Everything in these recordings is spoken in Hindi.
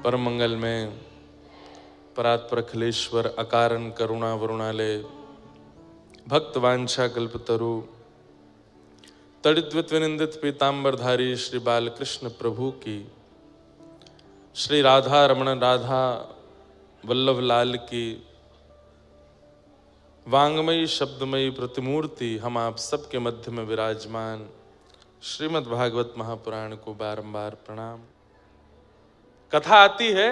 परम मंगल में परात्परखलेश्वर अकारण करुणा वरुणालय भक्त वांछा कल्पतरु तड़िद्वित विनिंदित पीतांबरधारी श्री बालकृष्ण प्रभु की, श्री राधा रमण राधा वल्लभ लाल की वांगमयी शब्दमयी प्रतिमूर्ति हम आप सबके मध्य में विराजमान श्रीमद् भागवत महापुराण को बारंबार प्रणाम। कथा आती है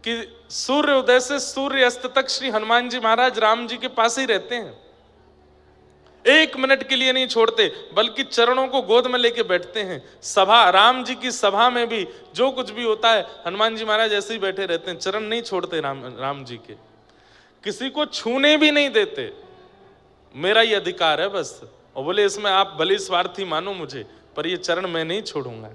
कि सूर्य उदय से सूर्य अस्त तक श्री हनुमान जी महाराज राम जी के पास ही रहते हैं, एक मिनट के लिए नहीं छोड़ते, बल्कि चरणों को गोद में लेके बैठते हैं। सभा, राम जी की सभा में भी जो कुछ भी होता है हनुमान जी महाराज ऐसे ही बैठे रहते हैं, चरण नहीं छोड़ते राम जी के, किसी को छूने भी नहीं देते। मेरा ये अधिकार है बस। और बोले इसमें आप भले स्वार्थी मानो मुझे, पर ये चरण मैं नहीं छोड़ूंगा।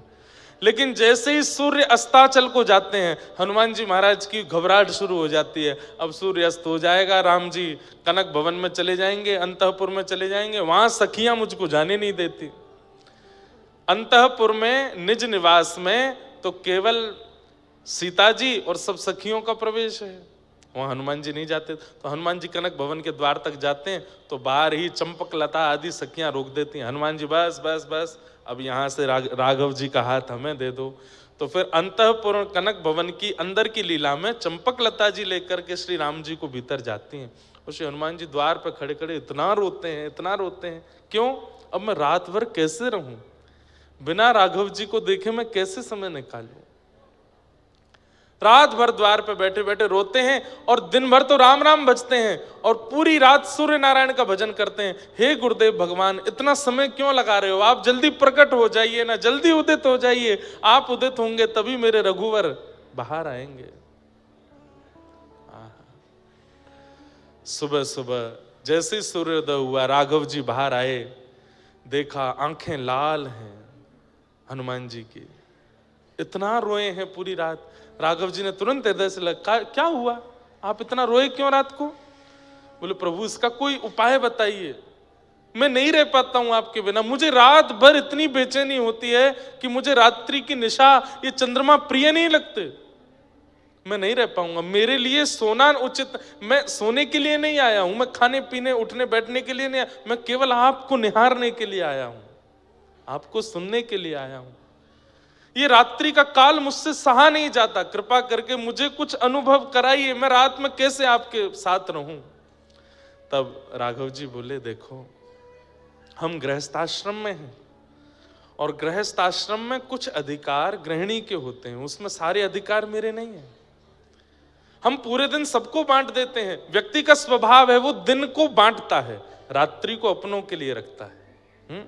लेकिन जैसे ही सूर्य अस्ताचल को जाते हैं हनुमान जी महाराज की घबराहट शुरू हो जाती है। अब सूर्य अस्त हो जाएगा, राम जी कनक भवन में चले जाएंगे, अंतःपुर में चले जाएंगे, वहां सखियां मुझको जाने नहीं देती। अंतःपुर में निज निवास में तो केवल सीता जी और सब सखियों का प्रवेश है, वहां हनुमान जी नहीं जाते। तो हनुमान जी कनक भवन के द्वार तक जाते हैं तो बाहर ही चंपक लता आदि सखियां रोक देती हैं। हनुमान जी बस बस बस, अब यहाँ से राघव जी का हाथ हमें दे दो। तो फिर अंतःपुर कनक भवन की अंदर की लीला में चंपक लता जी लेकर के श्री राम जी को भीतर जाती हैं। और श्री हनुमान जी द्वार पर खड़े खड़े इतना रोते हैं, इतना रोते हैं। क्यों? अब मैं रात भर कैसे रहूं, बिना राघव जी को देखे मैं कैसे समय निकालूं। रात भर द्वार पे बैठे बैठे रोते हैं और दिन भर तो राम राम बजते हैं और पूरी रात सूर्य नारायण का भजन करते हैं। हे गुरुदेव भगवान, इतना समय क्यों लगा रहे हो? आप जल्दी प्रकट हो जाइए ना, जल्दी उदित हो जाइए। आप उदित होंगे तभी मेरे रघुवर बाहर आएंगे। सुबह सुबह जैसे ही सूर्योदय हुआ राघव जी बाहर आए, देखा आंखें लाल हैं हनुमान जी की, इतना रोए हैं पूरी रात। राघव जी ने तुरंत हृदय से लगा, क्या हुआ, आप इतना रोए क्यों रात को? बोले प्रभु इसका कोई उपाय बताइए, मैं नहीं रह पाता हूं आपके बिना। मुझे रात भर इतनी बेचैनी होती है कि मुझे रात्रि की निशा, ये चंद्रमा प्रिय नहीं लगते, मैं नहीं रह पाऊंगा। मेरे लिए सोना उचित, मैं सोने के लिए नहीं आया हूं, मैं खाने पीने उठने बैठने के लिए नहीं आया, मैं केवल आपको निहारने के लिए आया हूं, आपको सुनने के लिए आया हूं। ये रात्रि का काल मुझसे सहा नहीं जाता, कृपा करके मुझे कुछ अनुभव कराइए, मैं रात में कैसे आपके साथ रहूं। तब राघव जी बोले, देखो हम गृहस्थाश्रम में हैं और गृहस्थाश्रम में कुछ अधिकार गृहिणी के होते हैं, उसमें सारे अधिकार मेरे नहीं हैं। हम पूरे दिन सबको बांट देते हैं, व्यक्ति का स्वभाव है वो दिन को बांटता है, रात्रि को अपनों के लिए रखता है।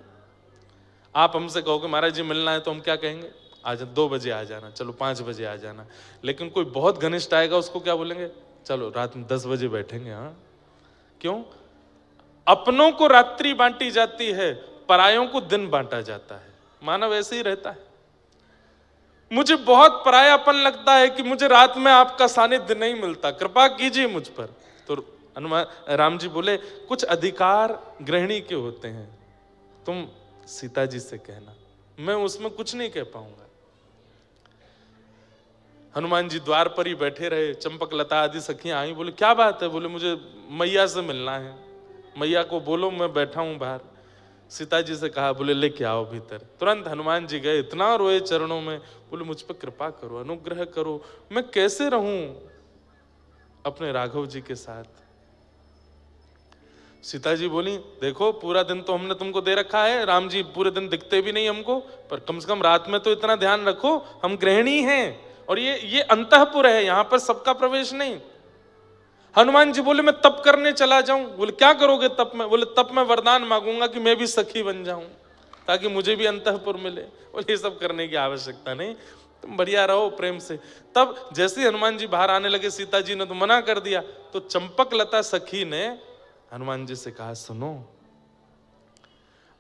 आप हमसे कहोगे महाराज जी मिलना है तो हम क्या कहेंगे? आज 2 बजे आ जाना, चलो 5 बजे आ जाना। लेकिन कोई बहुत घनिष्ठ आएगा उसको क्या बोलेंगे? चलो रात में 10 बजे बैठेंगे। हाँ, क्यों? अपनों को रात्रि बांटी जाती है, परायों को दिन बांटा जाता है। मानव ऐसे ही रहता है। मुझे बहुत परायापन लगता है कि मुझे रात में आपका सानिध्य नहीं मिलता, कृपा कीजिए मुझ पर। तो हनुमान राम जी बोले, कुछ अधिकार गृहिणी के होते हैं, तुम सीता जी से कहना, मैं उसमें कुछ नहीं कह पाऊंगा। हनुमान जी द्वार पर ही बैठे रहे, चंपक लता आदि सखियां आई, बोले क्या बात है? बोले मुझे मैया से मिलना है, मैया को बोलो मैं बैठा हूं बाहर। सीता जी से कहा, बोले लेके आओ भीतर। तुरंत हनुमान जी गए, इतना रोए चरणों में, बोले मुझ पर कृपा करो, अनुग्रह करो, मैं कैसे रहूं अपने राघव जी के साथ। सीता जी बोली, देखो पूरा दिन तो हमने तुमको दे रखा है, राम जी पूरे दिन दिखते भी नहीं हमको, पर कम से कम रात में तो इतना ध्यान रखो, हम गृहिणी हैं और ये अंतःपुर है, यहां पर सबका प्रवेश नहीं। हनुमान जी बोले मैं तप करने चला जाऊं। बोले क्या करोगे तप में? बोले तप में वरदान मांगूंगा कि मैं भी सखी बन जाऊं ताकि मुझे भी अंतःपुर मिले। बोले ये सब करने की आवश्यकता नहीं, तुम बढ़िया रहो प्रेम से। तब जैसे हनुमान जी बाहर आने लगे, सीता जी ने तो मना कर दिया, तो चंपक लता सखी ने हनुमान जी से कहा, सुनो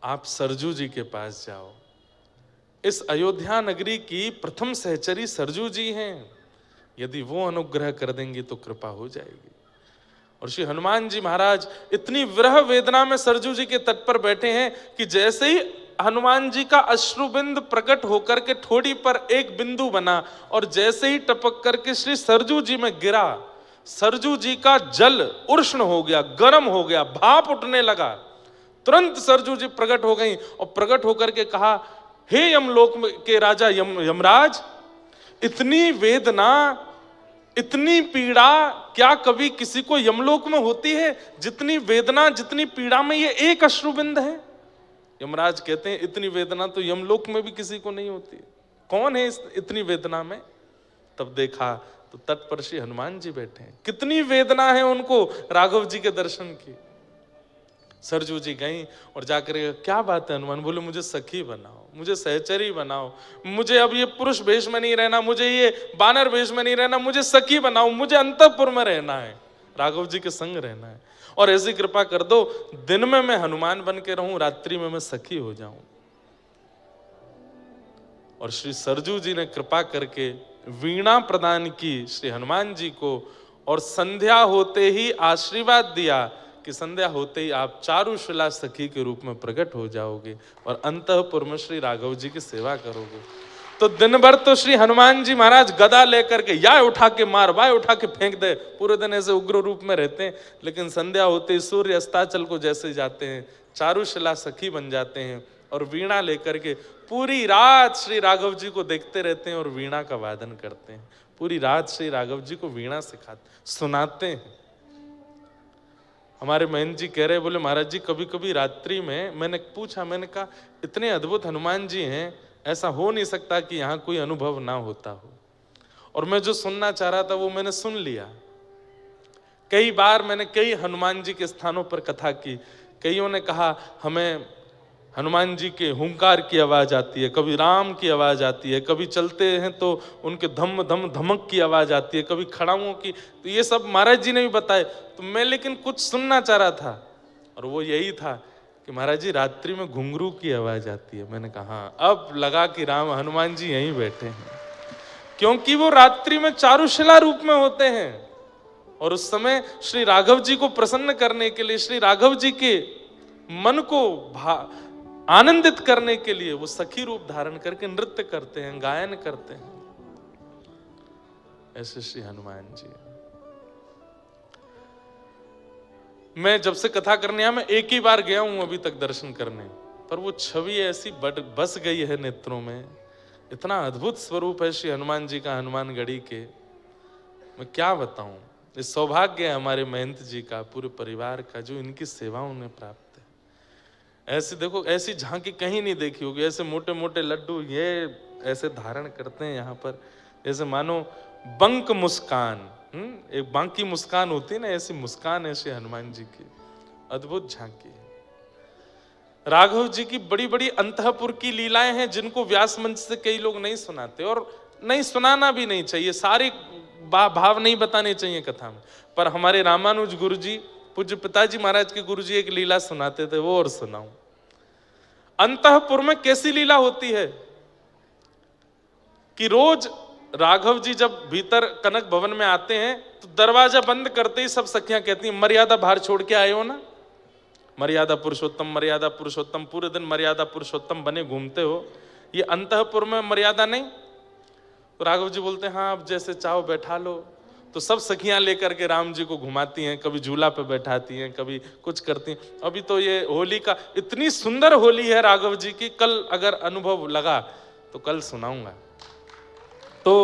आप सरजू जी के पास जाओ, इस अयोध्या नगरी की प्रथम सहचरी सरजू जी हैं, यदि वो अनुग्रह कर देंगी तो कृपा हो जाएगी। और श्री हनुमान जी महाराज इतनी विरह वेदना में सरजू जी के तट पर बैठे हैं कि जैसे ही हनुमान जी का अश्रुबिंद प्रकट होकर के ठोड़ी पर एक बिंदु बना और जैसे ही टपक करके श्री सरजू जी में गिरा, सरजू जी का जल उष्ण हो गया, गर्म हो गया, भाप उठने लगा। तुरंत सरजू जी प्रकट हो गई और प्रकट होकर के कहा, हे यमलोक के राजा यमराज, इतनी वेदना, इतनी पीड़ा क्या कभी किसी को यमलोक में होती है? जितनी वेदना, जितनी पीड़ा में ये एक अश्रुबिंद है। यमराज कहते हैं, इतनी वेदना तो यमलोक में भी किसी को नहीं होती। कौन है इतनी वेदना में? तब देखा तो तट पर श्री हनुमान जी बैठे हैं। कितनी वेदना है उनको राघव जी के दर्शन की। सरजू जी गई और जाकर, क्या बात है हनुमान? बोले, मुझे सखी बनाओ, मुझे सहचरी बनाओ, मुझे अब ये पुरुष वेश में नहीं रहना, मुझे ये बानर वेश में नहीं रहना, मुझे सखी बनाओ, मुझे अंतःपुर में रहना है, राघव जी के संग रहना है। और ऐसी कृपा कर दो, दिन में मैं हनुमान बन के रहूं, रात्रि में मैं सखी हो जाऊं। और श्री सरजू जी ने कृपा करके वीणा प्रदान की श्री हनुमान जी को, और संध्या होते ही आशीर्वाद दिया कि संध्या होते ही आप चारुशिला सखी के रूप में प्रकट हो जाओगे और अंतःपुर में श्री राघव जी की सेवा करोगे। तो दिन भर तो श्री हनुमान जी महाराज गदा लेकर के या उठा के मार, वाय उठा के फेंक दे, पूरे दिन ऐसे उग्र रूप में रहते हैं। लेकिन संध्या होते ही सूर्य अस्ताचल को जैसे जाते हैं, चारुशिला सखी बन जाते हैं और वीणा लेकर के पूरी रात श्री राघव जी को देखते रहते हैं और वीणा का वादन करते हैं। पूरी रात श्री राघव जी को वीणा सिखाते, सुनाते हैं। हमारे महंत जी कह रहे, बोले महाराज जी कभी कभी रात्रि में मैंने पूछा, मैंने कहा इतने अद्भुत हनुमान जी हैं, ऐसा हो नहीं सकता कि यहाँ कोई अनुभव ना होता हो। और मैं जो सुनना चाह रहा था वो मैंने सुन लिया। कई बार मैंने कई हनुमान जी के स्थानों पर कथा की, कईयों ने कहा हमें हनुमान जी के हुंकार की आवाज आती है, कभी राम की आवाज आती है, कभी चलते हैं तो उनके धम धम धमक की आवाज आती है, कभी खड़ाओं की। तो ये सब महाराज जी ने भी बताए। तो मैं लेकिन कुछ सुनना चाह रहा था और वो यही था कि महाराज जी रात्रि में घुंघरू की आवाज आती है। मैंने कहा हाँ, अब लगा कि राम हनुमान जी यहीं बैठे हैं, क्योंकि वो रात्रि में चारुशिला रूप में होते हैं और उस समय श्री राघव जी को प्रसन्न करने के लिए, श्री राघव जी के मन को आनंदित करने के लिए वो सखी रूप धारण करके नृत्य करते हैं, गायन करते हैं। ऐसे श्री हनुमान जी। मैं जब से कथा करने आया, मैं एक ही बार गया हूं अभी तक दर्शन करने, पर वो छवि ऐसी बस गई है नेत्रों में। इतना अद्भुत स्वरूप है श्री हनुमान जी का, हनुमानगढ़ी के, मैं क्या बताऊं। ये सौभाग्य है हमारे महंत जी का, पूरे परिवार का, जो इनकी सेवा उन्हें प्राप्त है। ऐसे देखो, ऐसी झांकी कहीं नहीं देखी होगी। ऐसे मोटे मोटे लड्डू ये ऐसे धारण करते हैं यहाँ पर, जैसे मानो बंक मुस्कान, एक बांकी मुस्कान होती है ना, ऐसी मुस्कान है श्री हनुमान जी की। अद्भुत झांकी है। राघव जी की बड़ी बड़ी अंतःपुर की लीलाएं हैं जिनको व्यास मंच से कई लोग नहीं सुनाते, और नहीं सुनाना भी नहीं चाहिए। सारे भाव नहीं बताने चाहिए कथा में। पर हमारे रामानुज गुरु जी, पूज्य पिताजी महाराज के गुरु जी एक लीला सुनाते थे, वो और सुनाऊं। अंतःपुर में कैसी लीला होती है कि रोज राघव जी जब भीतर कनक भवन में आते हैं तो दरवाजा बंद करते ही सब सखियां कहती हैं, मर्यादा बाहर छोड़ के आए हो ना, मर्यादा पुरुषोत्तम, मर्यादा पुरुषोत्तम, पूरे दिन मर्यादा पुरुषोत्तम बने घूमते हो, ये अंतःपुर में मर्यादा नहीं। तो राघव जी बोलते हैं, हाँ अब जैसे चाहो बैठा लो। तो सब सखियां लेकर के राम जी को घुमाती हैं, कभी झूला पे बैठाती हैं, कभी कुछ करती हैं। अभी तो ये होली का, इतनी सुंदर होली है राघव जी की, कल अगर अनुभव लगा तो कल सुनाऊंगा। तो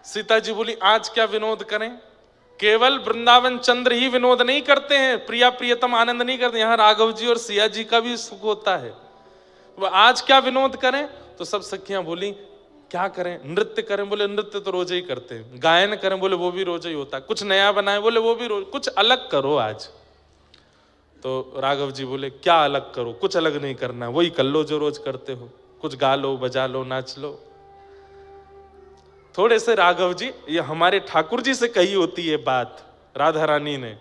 सीता जी बोली, आज क्या विनोद करें? केवल वृंदावन चंद्र ही विनोद नहीं करते हैं, प्रिया प्रियतम आनंद नहीं करते, यहाँ राघव जी और सिया जी का भी सुख होता है। वो आज क्या विनोद करें? तो सब सखियां बोली, क्या करें? नृत्य करें? बोले नृत्य तो रोज ही करते हैं। गायन करें? बोले वो भी रोज ही होता है। कुछ नया बनाए? बोले वो भी रोज। कुछ अलग करो आज। तो राघव जी बोले, क्या अलग करो? कुछ अलग नहीं करना, वही कर लो जो रोज करते हो। कुछ गा लो, बजा लो, नाच लो। थोड़े से राघव जी, ये हमारे ठाकुर जी से कही होती है बात राधा रानी ने।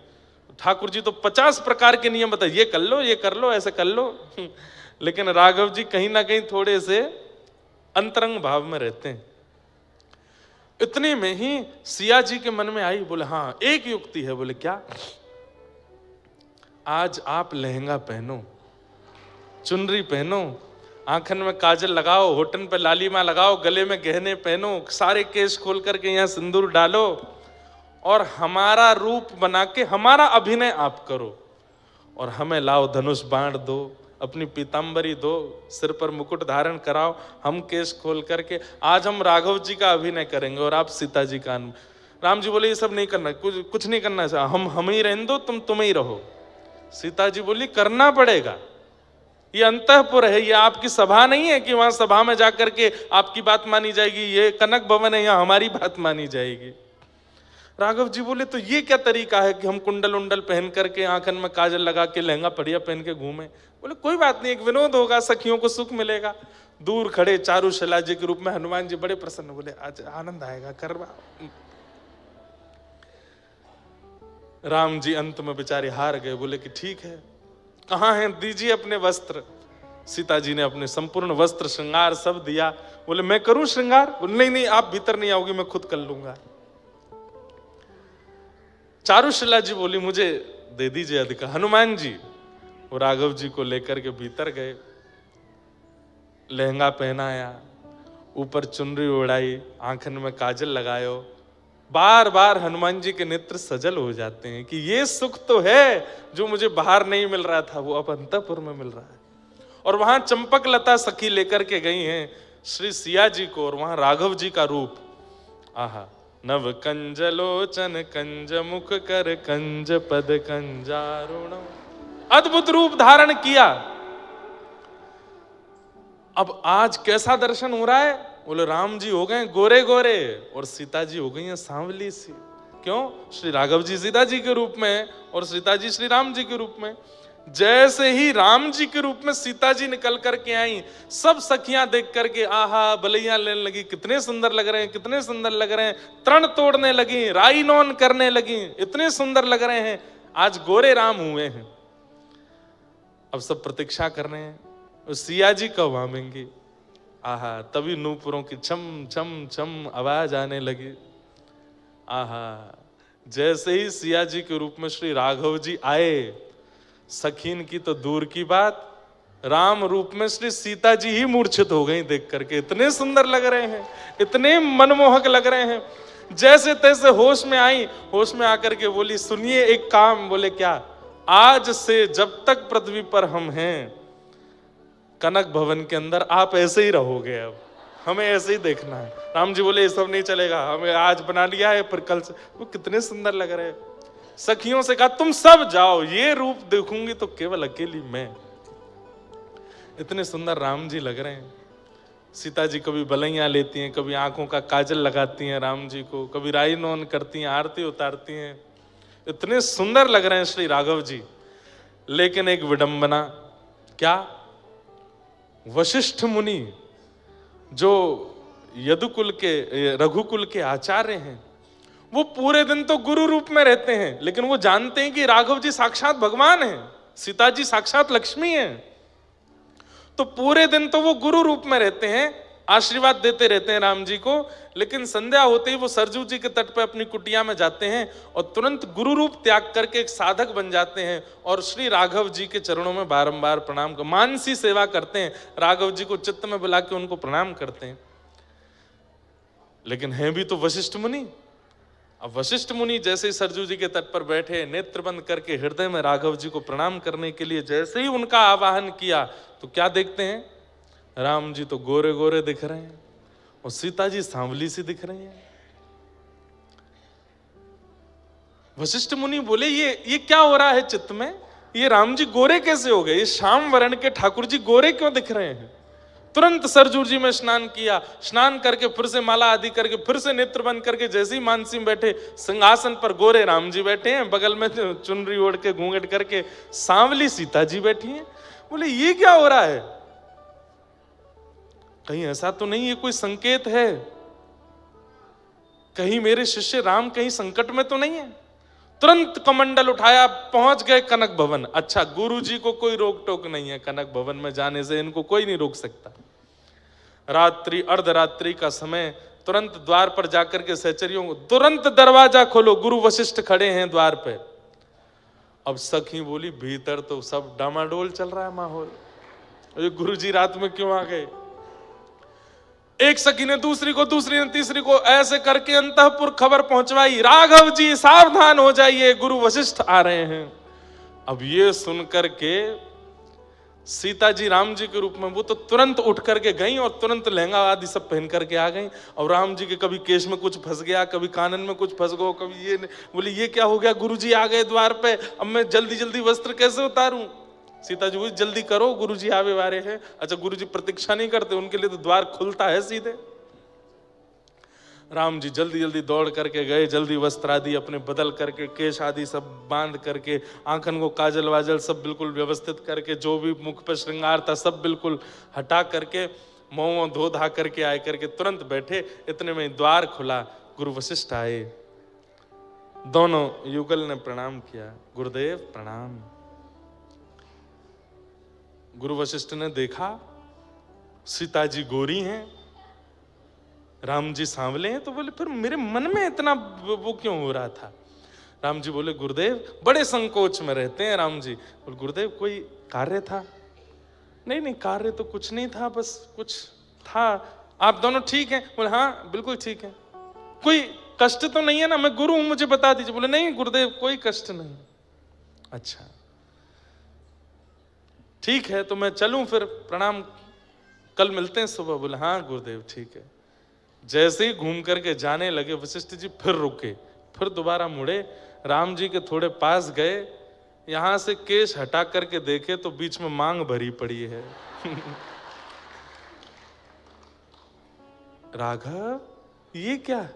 ठाकुर जी तो 50 प्रकार के नियम बताए, ये कर लो, ये कर लो, ऐसे कर लो। लेकिन राघव जी कहीं ना कहीं थोड़े से अंतरंग भाव में रहते हैं। इतने में ही सिया जी के मन में आई, बोले हाँ एक युक्ति है। बोले क्या? आज आप लहंगा पहनो चुनरी पहनो, आंखन में काजल लगाओ, होठन पे लालिमा लगाओ, गले में गहने पहनो, सारे केस खोल करके यहाँ सिंदूर डालो और हमारा रूप बना के हमारा अभिनय आप करो और हमें लाओ, धनुष बाण दो, अपनी पीतांबरी दो, सिर पर मुकुट धारण कराओ, हम केस खोल करके आज हम राघव जी का अभिनय करेंगे और आप सीता जी का। राम जी बोले ये सब नहीं करना, कुछ नहीं करना है, हम ही रहने दो, तुम ही रहो। सीता जी बोली करना पड़ेगा, ये अंतःपुर है, ये आपकी सभा नहीं है कि वहां सभा में जाकर के आपकी बात मानी जाएगी, ये कनक भवन है, यहाँ हमारी बात मानी जाएगी। राघव जी बोले तो ये क्या तरीका है कि हम कुंडल उंडल पहन करके, आंखन में काजल लगा के, लहंगा बढ़िया पहन के घूमे। बोले कोई बात नहीं, एक विनोद होगा, सखियों को सुख मिलेगा। दूर खड़े चारुशिला जी के रूप में हनुमान जी बड़े प्रसन्न, बोले आज आनंद आएगा, करवा। राम जी अंत में बेचारे हार गए, बोले कि ठीक है, कहाँ हैं, दीजिए अपने वस्त्र। सीता जी ने अपने संपूर्ण वस्त्र श्रृंगार सब दिया। बोले मैं करूं श्रृंगार? बोले नहीं नहीं, आप भीतर नहीं आओगी, मैं खुद कर लूंगा। चारुशिला जी बोली मुझे दे दीजिए अधिकार। हनुमान जी वो राघव जी को लेकर के भीतर गए, लहंगा पहनाया, ऊपर चुनरी ओढ़ाई, आंखन में काजल लगायो। बार बार हनुमान जी के नेत्र सजल हो जाते हैं कि ये सुख तो है जो मुझे बाहर नहीं मिल रहा था, वो अब अंतःपुर में मिल रहा है। और वहां चंपक लता सखी लेकर के गई हैं श्री सिया जी को, और वहां राघव जी का रूप, आहा, नव कंज लोचन कंज मुख कर कंज पद कंजारुण, अद्भुत रूप धारण किया। अब आज कैसा दर्शन हो रहा है? बोले राम जी हो गए गोरे गोरे और सीता जी हो गई हैं सांवली सी। क्यों? श्री राघव जी सीता जी के रूप में और सीता जी श्री राम जी के रूप में। जैसे ही राम जी के रूप में सीता जी निकल करके आई, सब सखियां देख करके आहा बलैया लेने लगी, कितने सुंदर लग रहे हैं, कितने सुंदर लग रहे हैं, तरण तोड़ने लगी, राई नौन करने लगी, इतने सुंदर लग रहे हैं, आज गोरे राम हुए हैं। अब सब प्रतीक्षा कर रहे हैं सिया जी कब आवेंगी। आहा, तभी नूपुरों की छम छम छम आवाज आने लगी। आहा, जैसे ही सिया जी के रूप में श्री राघव जी आए, सखीन की तो दूर की बात, राम रूप में श्री सीता जी ही मूर्छित हो गई देख करके। इतने सुंदर लग रहे हैं, इतने मनमोहक लग रहे हैं। जैसे तैसे होश में आई, होश में आकर के बोली सुनिए एक काम। बोले क्या? आज से जब तक पृथ्वी पर हम हैं कनक भवन के अंदर, आप ऐसे ही रहोगे, अब हमें ऐसे ही देखना है। राम जी बोले ये सब नहीं चलेगा, हमें आज बना लिया है, फिर कल से। वो कितने सुंदर लग रहे हैं। सखियों से कहा तुम सब जाओ, ये रूप देखूंगी तो केवल अकेली मैं। इतने सुंदर राम जी लग रहे हैं। सीता जी कभी बलैयां लेती हैं, कभी आंखों का काजल लगाती हैं राम जी को, कभी राई नौन करती हैं, आरती उतारती हैं। इतने सुंदर लग रहे हैं श्री राघव जी। लेकिन एक विडंबना, क्या? वशिष्ठ मुनि जो यदुकुल के, रघुकुल के आचार्य हैं, वो पूरे दिन तो गुरु रूप में रहते हैं, लेकिन वो जानते हैं कि राघव जी साक्षात भगवान हैं, सीता जी साक्षात लक्ष्मी हैं। तो पूरे दिन तो वो गुरु रूप में रहते हैं, आशीर्वाद देते रहते हैं राम जी को। लेकिन संध्या होते ही वो सरजू जी के तट पर अपनी कुटिया में जाते हैं और तुरंत गुरु रूप त्याग करके एक साधक बन जाते हैं और श्री राघव जी के चरणों में बारंबार प्रणाम कर, मानसी सेवा करते हैं। राघव जी को चित्त में बुला के उनको प्रणाम करते हैं। लेकिन हैं भी तो वशिष्ठ मुनि। अब वशिष्ठ मुनि जैसे ही सरजू जी के तट पर बैठे, नेत्र बंद करके हृदय में राघव जी को प्रणाम करने के लिए जैसे ही उनका आवाहन किया, तो क्या देखते हैं? राम जी तो गोरे गोरे दिख रहे हैं और सीता जी सांवली सी दिख रही हैं। वशिष्ठ मुनि बोले ये क्या हो रहा है चित्त में? ये राम जी गोरे कैसे हो गए? ये श्याम वर्ण के ठाकुर जी गोरे क्यों दिख रहे हैं? तुरंत सरजू जी में स्नान किया, स्नान करके फिर से माला आदि करके फिर से नेत्र बंद करके जैसे ही मानसी में बैठे, सिंहासन पर गोरे राम जी बैठे हैं, बगल में चुनरी ओढ़ के घूंघट करके सांवली सीता जी बैठी हैं। बोले ये क्या हो रहा है? कहीं ऐसा तो नहीं, ये कोई संकेत है? कहीं मेरे शिष्य राम कहीं संकट में तो नहीं है? तुरंत कमंडल उठाया, पहुंच गए कनक भवन। अच्छा, गुरु जी को कोई रोक टोक नहीं है कनक भवन में जाने से, इनको कोई नहीं रोक सकता। रात्रि अर्धरात्रि का समय, तुरंत द्वार पर जाकर के सहचरियों को तुरंत दरवाजा खोलो, गुरु वशिष्ठ खड़े हैं द्वार पे। अब सखी बोली भीतर तो सब डामाडोल चल रहा है माहौल, ये गुरुजी रात में क्यों आ गए? एक सखी ने दूसरी को, दूसरी ने तीसरी को, ऐसे करके अंतःपुर खबर पहुंचवाई, राघव जी सावधान हो जाइए, गुरु वशिष्ठ आ रहे हैं। अब ये सुनकर के सीता जी राम जी के रूप में वो तो तुरंत उठ करके गई और तुरंत लहंगा आदि सब पहन करके आ गई। और राम जी के कभी केश में कुछ फंस गया, कभी कानन में कुछ फंस गया, कभी ये बोले ये क्या हो गया, गुरुजी आ गए द्वार पे, अब मैं जल्दी जल्दी वस्त्र कैसे उतारूं? सीता जी बोली जल्दी करो, गुरुजी आवे वारे हैं। अच्छा, गुरुजी प्रतीक्षा नहीं करते, उनके लिए तो द्वार खुलता है सीधे। राम जी जल्दी जल्दी दौड़ करके गए, जल्दी वस्त्र आदि अपने बदल करके, केश आदि सब बांध करके, आंखन को काजल वाजल सब बिल्कुल व्यवस्थित करके, जो भी मुख पर श्रृंगार था सब बिल्कुल हटा करके, मुंह धो धा करके आए करके तुरंत बैठे। इतने में द्वार खुला, गुरु वशिष्ठ आए। दोनों युगल ने प्रणाम किया, गुरुदेव प्रणाम। गुरु वशिष्ठ ने देखा सीता जी गोरी हैं, राम जी सांवले हैं, तो बोले फिर मेरे मन में इतना वो क्यों हो रहा था? राम जी बोले गुरुदेव बड़े संकोच में रहते हैं। राम जी बोले गुरुदेव कोई कार्य था? नहीं नहीं, कार्य तो कुछ नहीं था, बस कुछ था। आप दोनों ठीक हैं? बोले हाँ बिल्कुल ठीक है। कोई कष्ट तो नहीं है ना? मैं गुरु हूं, मुझे बता दीजिए। बोले नहीं गुरुदेव कोई कष्ट नहीं। अच्छा ठीक है, तो मैं चलूं फिर, प्रणाम, कल मिलते हैं सुबह। बोले हाँ गुरुदेव ठीक है। जैसे ही घूम करके जाने लगे, वशिष्ठ जी फिर रुके, फिर दोबारा मुड़े, राम जी के थोड़े पास गए, यहां से केश हटा करके देखे तो बीच में मांग भरी पड़ी है। राघव ये क्या?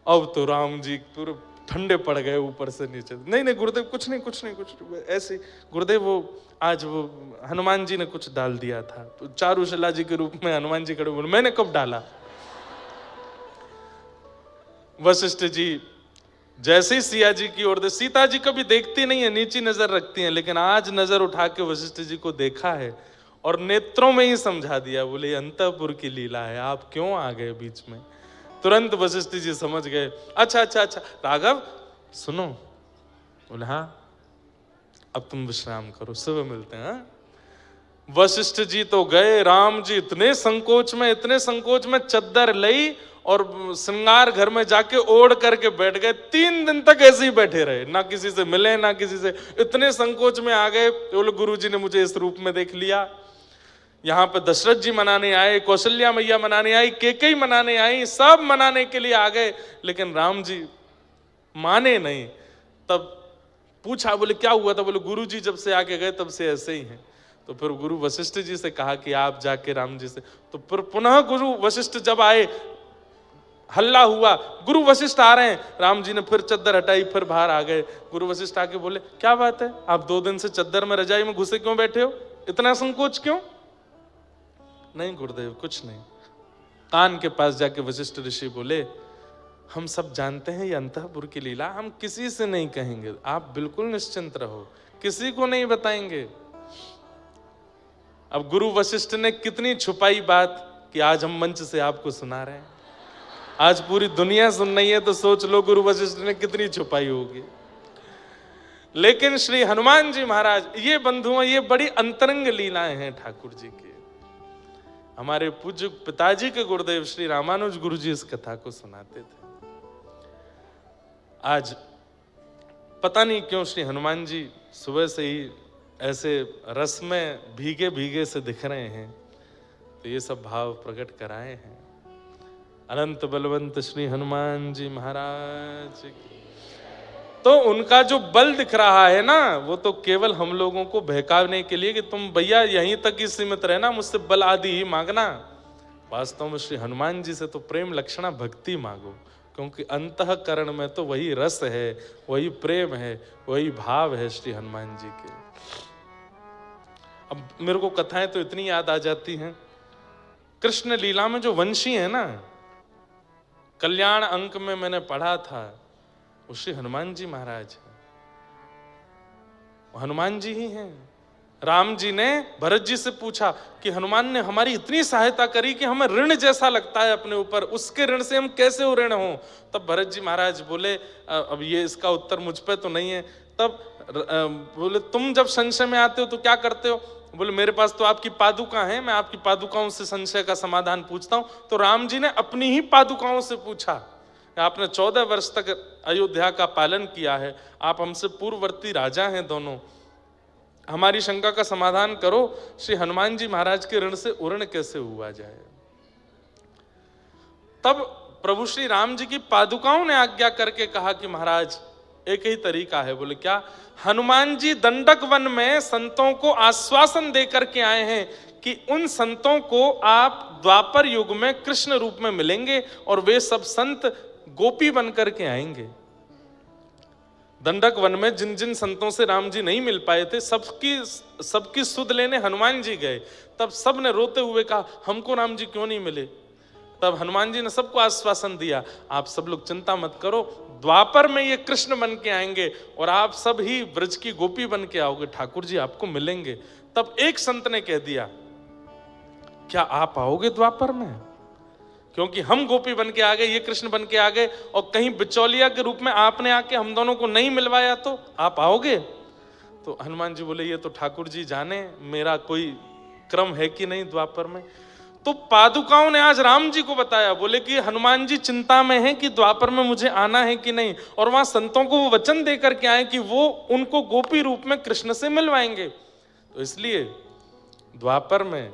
अब तो राम जी पूरे ठंडे पड़ गए ऊपर से नीचे। नहीं नहीं गुरुदेव कुछ नहीं कुछ नहीं, कुछ ऐसे गुरुदेव वो आज वो हनुमान जी ने कुछ डाल दिया था, तो चारुशिला जी के रूप में हनुमान जी खड़े बोले मैंने कब डाला? वशिष्ठ जी जैसे ही सिया जी की ओर दे, सीता जी कभी देखती नहीं है, नीची नजर रखती हैं, लेकिन आज नजर उठा के वशिष्ठ जी को देखा है और नेत्रों में ही समझा दिया। बोले अंतःपुर की लीला है, आप क्यों आ गए बीच में? तुरंत वशिष्ठ जी समझ गए। अच्छा अच्छा अच्छा राघव सुनो। बोले हाँ, अब तुम विश्राम करो, सुबह मिलते हैं। वशिष्ठ जी तो गए, राम जी इतने संकोच में चद्दर लई और श्रृंगार घर में जाके ओढ़ करके बैठ गए। 3 दिन तक ऐसे ही बैठे रहे, ना किसी से मिले ना किसी से, इतने संकोच में आ गए। बोले गुरु जी ने मुझे इस रूप में देख लिया। यहाँ पे दशरथ जी मनाने आए, कौशल्या मैया मनाने आई, केकई मनाने आई, सब मनाने के लिए आ गए, लेकिन राम जी माने नहीं। तब पूछा, बोले क्या हुआ था? बोले गुरु जी जब से आके गए तब से ऐसे ही हैं। तो फिर गुरु वशिष्ठ जी से कहा कि आप जाके राम जी से, तो फिर पुनः गुरु वशिष्ठ जब आए, हल्ला हुआ, गुरु वशिष्ठ आ रहे हैं। राम जी ने फिर चद्दर हटाई, फिर बाहर आ गए। गुरु वशिष्ठ आके बोले क्या बात है, आप 2 दिन से चद्दर में रजाई में घुसे क्यों बैठे हो, इतना संकोच क्यों? नहीं गुरुदेव कुछ नहीं। कान के पास जाके वशिष्ठ ऋषि बोले हम सब जानते हैं ये अंतःपुर की लीला, हम किसी से नहीं कहेंगे, आप बिल्कुल निश्चिंत रहो, किसी को नहीं बताएंगे। अब गुरु वशिष्ठ ने कितनी छुपाई बात कि आज हम मंच से आपको सुना रहे हैं, आज पूरी दुनिया सुन रही है, तो सोच लो गुरु वशिष्ठ ने कितनी छुपाई होगी। लेकिन श्री हनुमान जी महाराज, ये बंधुओं ये बड़ी अंतरंग लीलाएं हैं ठाकुर जी की। हमारे पूज्य पिताजी के गुरुदेव श्री रामानुज गुरु जी इस कथा को सुनाते थे। आज पता नहीं क्यों श्री हनुमान जी सुबह से ही ऐसे रस में भीगे भीगे से दिख रहे हैं, तो ये सब भाव प्रकट कराए हैं। अनंत बलवंत श्री हनुमान जी महाराज की। तो उनका जो बल दिख रहा है ना, वो तो केवल हम लोगों को बहकाने के लिए कि तुम भैया यहीं तक ही सीमित रहना, मुझसे बल आदि ही मांगना। वास्तव में श्री हनुमान जी से तो प्रेम लक्षणा भक्ति मांगो, क्योंकि अंतःकरण में तो वही रस है, वही प्रेम है, वही भाव है श्री हनुमान जी के। अब मेरे को कथाएं तो इतनी याद आ जाती हैं। कृष्ण लीला में जो वंशी है ना, कल्याण अंक में मैंने पढ़ा था, वो श्री हनुमान जी महाराज है, हनुमान जी ही हैं। राम जी ने भरत जी से पूछा कि हनुमान ने हमारी इतनी सहायता करी कि हमें ऋण जैसा लगता है अपने ऊपर, उसके ऋण से हम कैसे हो ऋण हो? तब भरत जी महाराज बोले, अब ये इसका उत्तर मुझ पे तो नहीं है। तब बोले तुम जब संशय में आते हो तो क्या करते हो? बोले मेरे पास तो आपकी पादुका है, मैं आपकी पादुकाओं से संशय का समाधान पूछता हूं। तो राम जी ने अपनी ही पादुकाओं से पूछा, आपने 14 वर्ष तक अयोध्या का पालन किया है, आप हमसे पूर्ववर्ती राजा हैं दोनों, हमारी शंका का समाधान करो, श्री हनुमान जी महाराज के ऋण से उऋण कैसे हुआ जाए। तब प्रभु श्री राम जी की पादुकाओं ने आज्ञा करके कहा कि महाराज एक ही तरीका है। बोले क्या? हनुमान जी दंडक वन में संतों को आश्वासन दे करके आए हैं कि उन संतों को आप द्वापर युग में कृष्ण रूप में मिलेंगे और वे सब संत गोपी बन करके आएंगे। दंडक वन में जिन जिन संतों से राम जी नहीं मिल पाए थे, सबकी सुध लेने हनुमान जी गए। तब सब ने रोते हुए कहा हमको राम जी क्यों नहीं मिले। तब हनुमान जी ने सबको आश्वासन दिया, आप सब लोग चिंता मत करो, द्वापर में ये कृष्ण बन के आएंगे और आप सब ही ब्रज की गोपी बन के आओगे, ठाकुर जी आपको मिलेंगे। तब एक संत ने कह दिया, क्या आप आओगे द्वापर में? क्योंकि हम गोपी बन के आ गए, ये कृष्ण बन के आ गए, और कहीं बिचौलिया के रूप में आपने आके हम दोनों को नहीं मिलवाया तो आप आओगे? तो हनुमान जी बोले ये तो ठाकुर जी जाने, मेरा कोई क्रम है कि नहीं द्वापर में। तो पादुकाओं ने आज राम जी को बताया, बोले कि हनुमान जी चिंता में हैं कि द्वापर में मुझे आना है कि नहीं, और वहां संतों को वो वचन दे करके आए कि वो उनको गोपी रूप में कृष्ण से मिलवाएंगे। तो इसलिए द्वापर में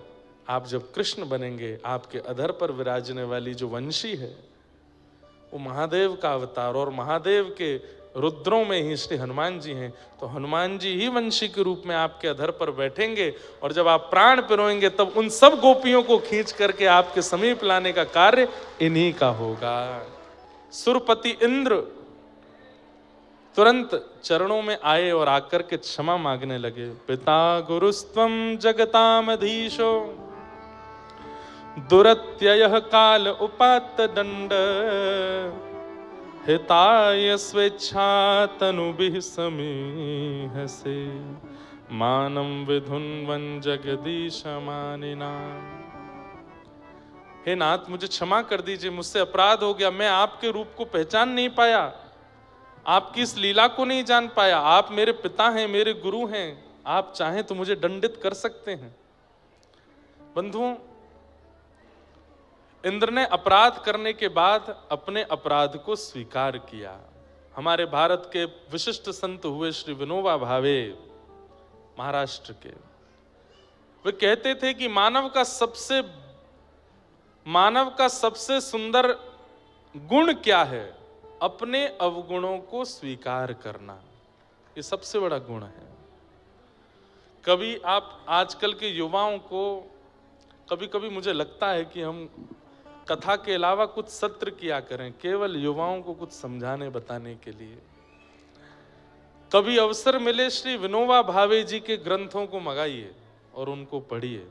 आप जब कृष्ण बनेंगे, आपके अधर पर विराजने वाली जो वंशी है वो महादेव का अवतार, और महादेव के रुद्रों में ही श्री हनुमान जी हैं। तो हनुमान जी ही वंशी के रूप में आपके अधर पर बैठेंगे, और जब आप प्राण पिरोएंगे तब उन सब गोपियों को खींच करके आपके समीप लाने का कार्य इन्हीं का होगा। सुरपति इंद्र तुरंत चरणों में आए और आकर के क्षमा मांगने लगे। पिता गुरुस्त्वं जगतामधीशो दुरत्ययः काल उपात्त दंड हिताय स्वेच्छा तनुभिः समीहसे मानं विधुन्वन् जगदीश मानिना। हे नाथ मुझे क्षमा कर दीजिए, मुझसे अपराध हो गया, मैं आपके रूप को पहचान नहीं पाया, आपकी इस लीला को नहीं जान पाया। आप मेरे पिता हैं, मेरे गुरु हैं, आप चाहें तो मुझे दंडित कर सकते हैं। बंधुओं, इंद्र ने अपराध करने के बाद अपने अपराध को स्वीकार किया। हमारे भारत के विशिष्ट संत हुए श्री विनोबा भावे, महाराष्ट्र के, वे कहते थे कि मानव का सबसे सुंदर गुण क्या है? अपने अवगुणों को स्वीकार करना, ये सबसे बड़ा गुण है। कभी आप आजकल के युवाओं को, कभी कभी मुझे लगता है कि हम कथा के अलावा कुछ सत्र किया करें, केवल युवाओं को कुछ समझाने बताने के लिए। कभी अवसर मिले श्री विनोबा भावे जी के ग्रंथों को मंगाइए और उनको पढ़िए।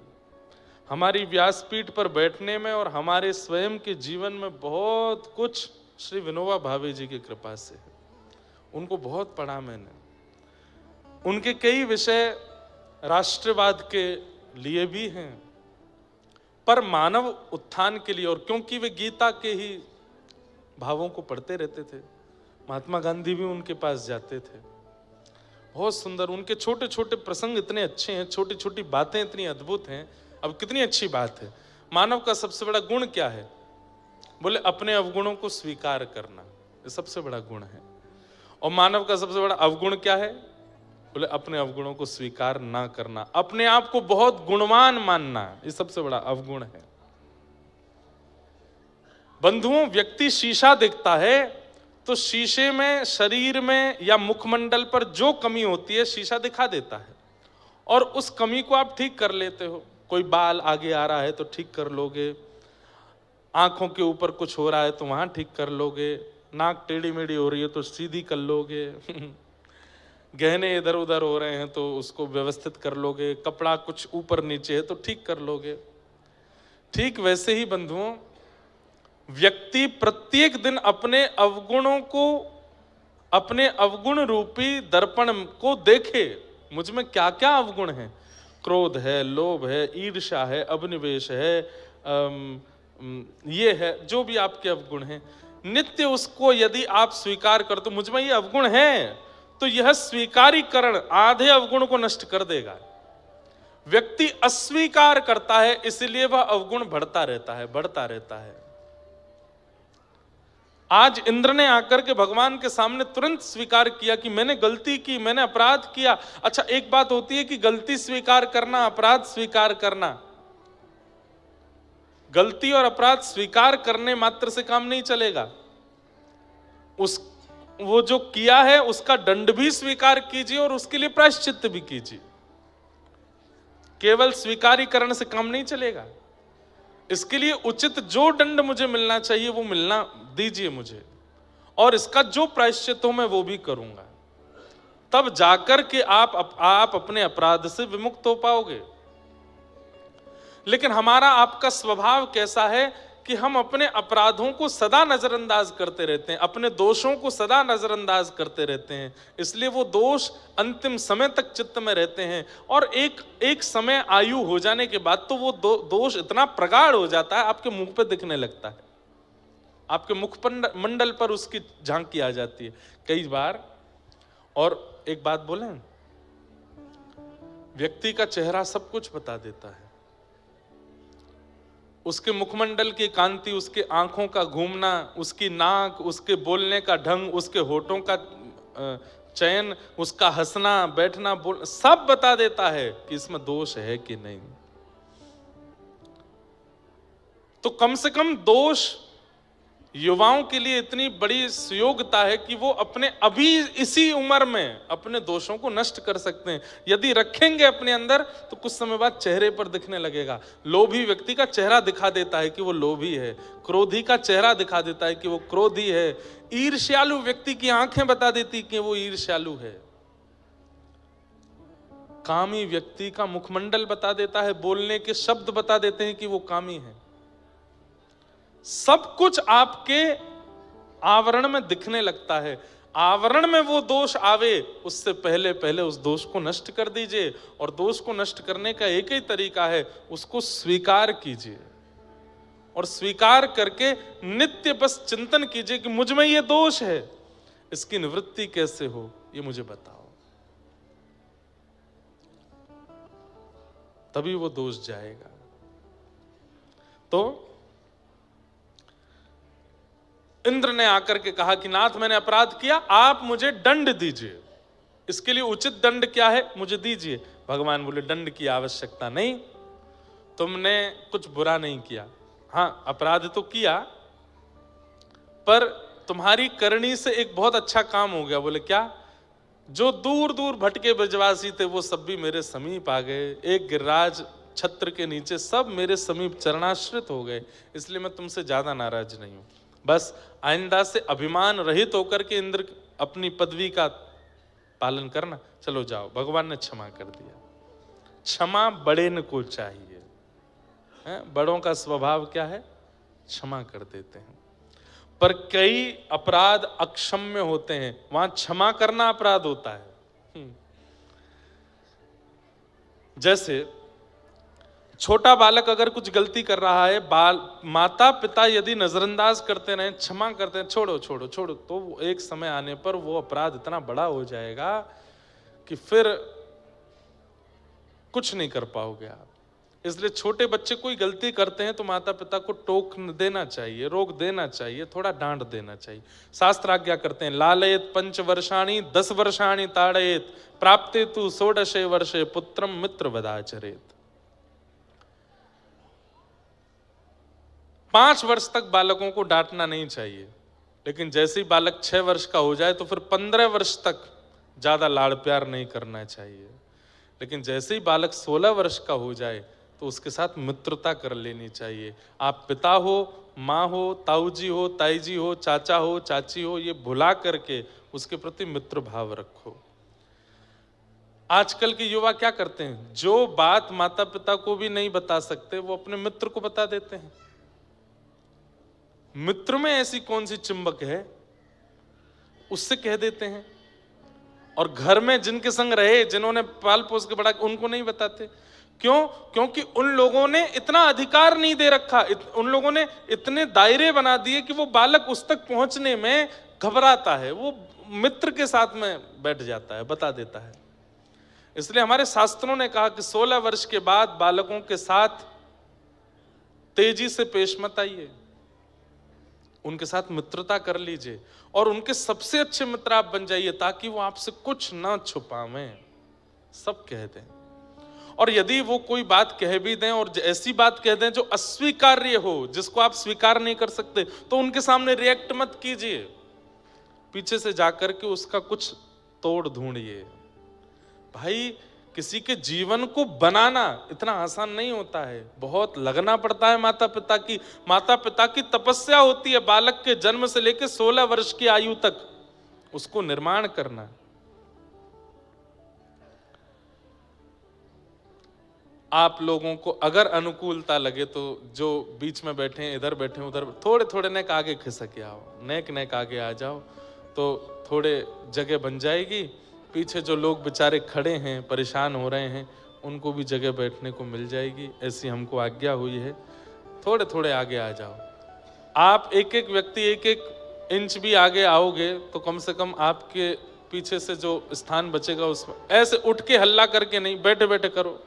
हमारी व्यासपीठ पर बैठने में और हमारे स्वयं के जीवन में बहुत कुछ श्री विनोबा भावे जी की कृपा से है। उनको बहुत पढ़ा मैंने, उनके कई विषय राष्ट्रवाद के लिए भी हैं, पर मानव उत्थान के लिए, और क्योंकि वे गीता के ही भावों को पढ़ते रहते थे। महात्मा गांधी भी उनके पास जाते थे। बहुत सुंदर उनके छोटे छोटे प्रसंग इतने अच्छे हैं, छोटी छोटी बातें इतनी अद्भुत हैं। अब कितनी अच्छी बात है। मानव का सबसे बड़ा गुण क्या है? बोले अपने अवगुणों को स्वीकार करना, ये सबसे बड़ा गुण है। और मानव का सबसे बड़ा अवगुण क्या है? बोले अपने अवगुणों को स्वीकार ना करना, अपने आप को बहुत गुणवान मानना, ये सबसे बड़ा अवगुण है। बंधुओं, व्यक्ति शीशा दिखता है तो शीशे में, शरीर में या मुखमंडल पर जो कमी होती है शीशा दिखा देता है, और उस कमी को आप ठीक कर लेते हो। कोई बाल आगे आ रहा है तो ठीक कर लोगे, आंखों के ऊपर कुछ हो रहा है तो वहां ठीक कर लोगे, नाक टेढ़ी मेढ़ी हो रही है तो सीधी कर लोगे गहने इधर उधर हो रहे हैं तो उसको व्यवस्थित कर लोगे, कपड़ा कुछ ऊपर नीचे है तो ठीक कर लोगे। ठीक वैसे ही बंधुओं, व्यक्ति प्रत्येक दिन अपने अवगुणों को, अपने अवगुण रूपी दर्पण को देखे, मुझ में क्या क्या अवगुण है। क्रोध है, लोभ है, ईर्ष्या है, अभिनिवेश है, ये है, जो भी आपके अवगुण हैं, नित्य उसको यदि आप स्वीकार कर, तो मुझ में ये अवगुण है, तो यह स्वीकारीकरण आधे अवगुण को नष्ट कर देगा। व्यक्ति अस्वीकार करता है, इसलिए वह अवगुण बढ़ता रहता है। आज इंद्र ने आकर के भगवान के सामने तुरंत स्वीकार किया कि मैंने गलती की, मैंने अपराध किया। अच्छा, एक बात होती है कि गलती स्वीकार करना, अपराध स्वीकार करना। गलती और अपराध स्वीकार करने मात्र से काम नहीं चलेगा, वो जो किया है उसका दंड भी स्वीकार कीजिए और उसके लिए प्रायश्चित्त भी कीजिए। केवल स्वीकारीकरण से काम नहीं चलेगा। इसके लिए उचित जो दंड मुझे मिलना चाहिए वो मिलना दीजिए मुझे, और इसका जो प्रायश्चित हो मैं वो भी करूंगा। तब जाकर के आप अपने अपराध से विमुक्त हो पाओगे। लेकिन हमारा आपका स्वभाव कैसा है कि हम अपने अपराधों को सदा नजरअंदाज करते रहते हैं, अपने दोषों को सदा नजरअंदाज करते रहते हैं। इसलिए वो दोष अंतिम समय तक चित्त में रहते हैं, और एक समय आयु हो जाने के बाद तो वो दोष इतना प्रगाढ़ हो जाता है, आपके मुख पे दिखने लगता है, आपके मुख मंडल पर उसकी झांकी आ जाती है कई बार। और एक बात बोलें, व्यक्ति का चेहरा सब कुछ बता देता है। उसके मुखमंडल की कांति, उसके आंखों का घूमना, उसकी नाक, उसके बोलने का ढंग, उसके होठों का चयन, उसका हंसना बैठना सब बता देता है कि इसमें दोष है कि नहीं। तो कम से कम दोष युवाओं के लिए इतनी बड़ी सुयोग्यता है कि वो अपने अभी इसी उम्र में अपने दोषों को नष्ट कर सकते हैं। यदि रखेंगे अपने अंदर तो कुछ समय बाद चेहरे पर दिखने लगेगा। लोभी व्यक्ति का चेहरा दिखा देता है कि वो लोभी है, क्रोधी का चेहरा दिखा देता है कि वो क्रोधी है, ईर्ष्यालु व्यक्ति की आंखें बता देती कि वो ईर्ष्यालु है, कामी व्यक्ति का मुखमंडल बता देता है, बोलने के शब्द बता देते हैं कि वो कामी है। सब कुछ आपके आवरण में दिखने लगता है। आवरण में वो दोष आवे उससे पहले पहले उस दोष को नष्ट कर दीजिए, और दोष को नष्ट करने का एक ही तरीका है, उसको स्वीकार कीजिए, और स्वीकार करके नित्य बस चिंतन कीजिए कि मुझ में ये दोष है, इसकी निवृत्ति कैसे हो ये मुझे बताओ, तभी वो दोष जाएगा। तो इंद्र ने आकर के कहा कि नाथ मैंने अपराध किया, आप मुझे दंड दीजिए, इसके लिए उचित दंड क्या है मुझे दीजिए। भगवान बोले दंड की आवश्यकता नहीं, तुमने कुछ बुरा नहीं किया, हाँ अपराध तो किया, पर तुम्हारी करनी से एक बहुत अच्छा काम हो गया। बोले क्या? जो दूर दूर भटके ब्रजवासी थे वो सब भी मेरे समीप आ गए, एक गिरिराज छत्र के नीचे सब मेरे समीप चरणाश्रित हो गए, इसलिए मैं तुमसे ज्यादा नाराज नहीं हूं। बस आइंदा से अभिमान रहित होकर के इंद्र अपनी पदवी का पालन करना, चलो जाओ। भगवान ने क्षमा कर दिया। क्षमा बड़े न को चाहिए, बड़ों का स्वभाव क्या है? क्षमा कर देते हैं। पर कई अपराध अक्षम्य होते हैं, वहां क्षमा करना अपराध होता है। जैसे छोटा बालक अगर कुछ गलती कर रहा है, माता पिता यदि नजरअंदाज करते रहे, क्षमा करते हैं, छोड़ो छोड़ो छोड़ो, तो एक समय आने पर वो अपराध इतना बड़ा हो जाएगा कि फिर कुछ नहीं कर पाओगे आप। इसलिए छोटे बच्चे कोई गलती करते हैं तो माता पिता को टोक देना चाहिए, रोक देना चाहिए, थोड़ा डांट देना चाहिए। शास्त्र आज्ञा करते हैं, लालयेत 5 वर्षाणि 10 वर्षाणि ताड़येत प्राप्ते तु 16 वर्षे पुत्रम मित्र वदाचरेत। 5 वर्ष तक बालकों को डांटना नहीं चाहिए, लेकिन जैसे ही बालक 6 वर्ष का हो जाए तो फिर 15 वर्ष तक ज्यादा लाड़ प्यार नहीं करना चाहिए। लेकिन जैसे ही बालक 16 वर्ष का हो जाए तो उसके साथ मित्रता कर लेनी चाहिए। आप पिता हो, माँ हो, ताऊ जी हो, ताई जी हो, चाचा हो, चाची हो, ये भुला करके उसके प्रति मित्र भाव रखो। आजकल के युवा क्या करते हैं, जो बात माता पिता को भी नहीं बता सकते वो अपने मित्र को बता देते हैं। मित्र में ऐसी कौन सी चिंबक है, उससे कह देते हैं। और घर में जिनके संग रहे, जिन्होंने पाल पोस के बड़ा, उनको नहीं बताते। क्यों? क्योंकि उन लोगों ने इतना अधिकार नहीं दे रखा, उन लोगों ने इतने दायरे बना दिए कि वो बालक उस तक पहुंचने में घबराता है, वो मित्र के साथ में बैठ जाता है, बता देता है। इसलिए हमारे शास्त्रों ने कहा कि 16 वर्ष के बाद बालकों के साथ तेजी से पेश मत आइए, उनके साथ मित्रता कर लीजिए और उनके सबसे अच्छे मित्र आप बन जाइए, ताकि वो आपसे कुछ ना छुपावें, सब कह दें। और यदि वो कोई बात कह भी दें और ऐसी बात कह दें जो अस्वीकार्य हो, जिसको आप स्वीकार नहीं कर सकते, तो उनके सामने रिएक्ट मत कीजिए, पीछे से जाकर के उसका कुछ तोड़ ढूंढिए। भाई, किसी के जीवन को बनाना इतना आसान नहीं होता है, बहुत लगना पड़ता है। माता पिता की तपस्या होती है बालक के जन्म से लेकर 16 वर्ष की आयु तक उसको निर्माण करना। आप लोगों को अगर अनुकूलता लगे तो जो बीच में बैठे हैं, इधर बैठे हैं, उधर थोड़े थोड़े नेक आगे खिसक आओ, नेक आगे आ जाओ, तो थोड़े जगह बन जाएगी। पीछे जो लोग बेचारे खड़े हैं, परेशान हो रहे हैं, उनको भी जगह बैठने को मिल जाएगी, ऐसी हमको आज्ञा हुई है। थोड़े थोड़े आगे आ जाओ। आप एक एक व्यक्ति 1-1 इंच भी आगे आओगे तो कम से कम आपके पीछे से जो स्थान बचेगा उसमें ऐसे उठ के हल्ला करके नहीं, बैठे बैठे करो,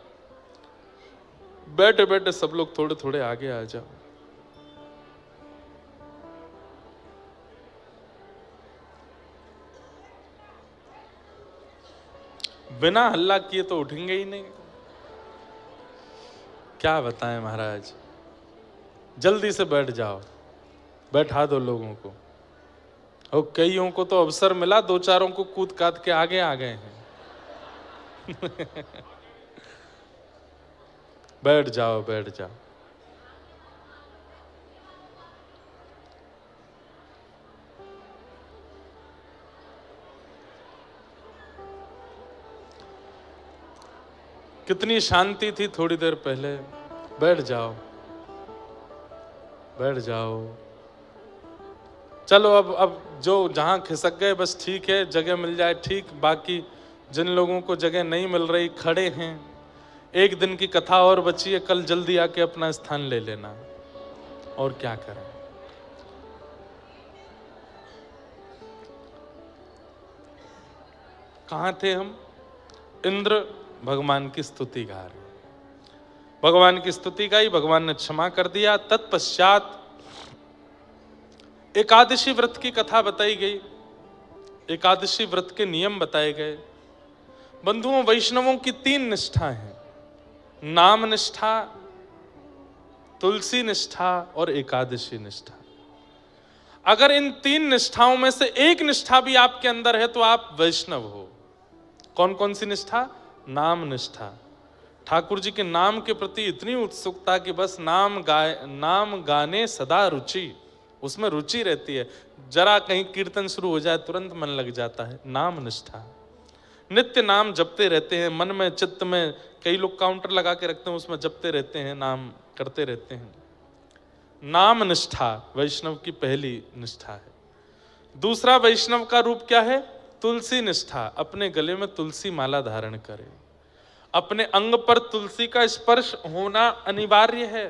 बैठे बैठे सब लोग थोड़े थोड़े आगे आ जाओ। बिना हल्ला किए तो उठेंगे ही नहीं। क्या बताएं महाराज, जल्दी से बैठ जाओ, बैठा दो लोगों को। और कईयों को तो अवसर मिला, 2-4 को कूद काद के आगे आ गए हैं। बैठ जाओ, बैठ जाओ। कितनी शांति थी थोड़ी देर पहले। बैठ जाओ, बैठ जाओ। चलो अब जो जहां खिसक गए बस ठीक है, जगह मिल जाए ठीक। बाकी जिन लोगों को जगह नहीं मिल रही, खड़े हैं, 1 दिन की कथा और बची है, कल जल्दी आके अपना स्थान ले लेना। और क्या करें। कहां थे हम? इंद्र भगवान की स्तुति गा रहे, भगवान की स्तुति गाई, भगवान ने क्षमा कर दिया। तत्पश्चात एकादशी व्रत की कथा बताई गई, एकादशी व्रत के नियम बताए गए। बंधुओं, वैष्णवों की 3 निष्ठा है, नाम निष्ठा, तुलसी निष्ठा और एकादशी निष्ठा। अगर इन 3 निष्ठाओं में से एक निष्ठा भी आपके अंदर है तो आप वैष्णव हो। कौन कौन सी निष्ठा? नाम निष्ठा। ठाकुर जी के नाम के प्रति इतनी उत्सुकता कि बस नाम गाने सदा रुचि, उसमें रुचि रहती है। जरा कहीं कीर्तन शुरू हो जाए तुरंत मन लग जाता है। नाम निष्ठा, नित्य नाम जपते रहते हैं, मन में चित्त में। कई लोग काउंटर लगा के रखते हैं, उसमें जपते रहते हैं, नाम करते रहते हैं। नाम निष्ठा वैष्णव की पहली निष्ठा है। दूसरा वैष्णव का रूप क्या है? तुलसी निष्ठा। अपने गले में तुलसी माला धारण करे, अपने अंग पर तुलसी का स्पर्श होना अनिवार्य है।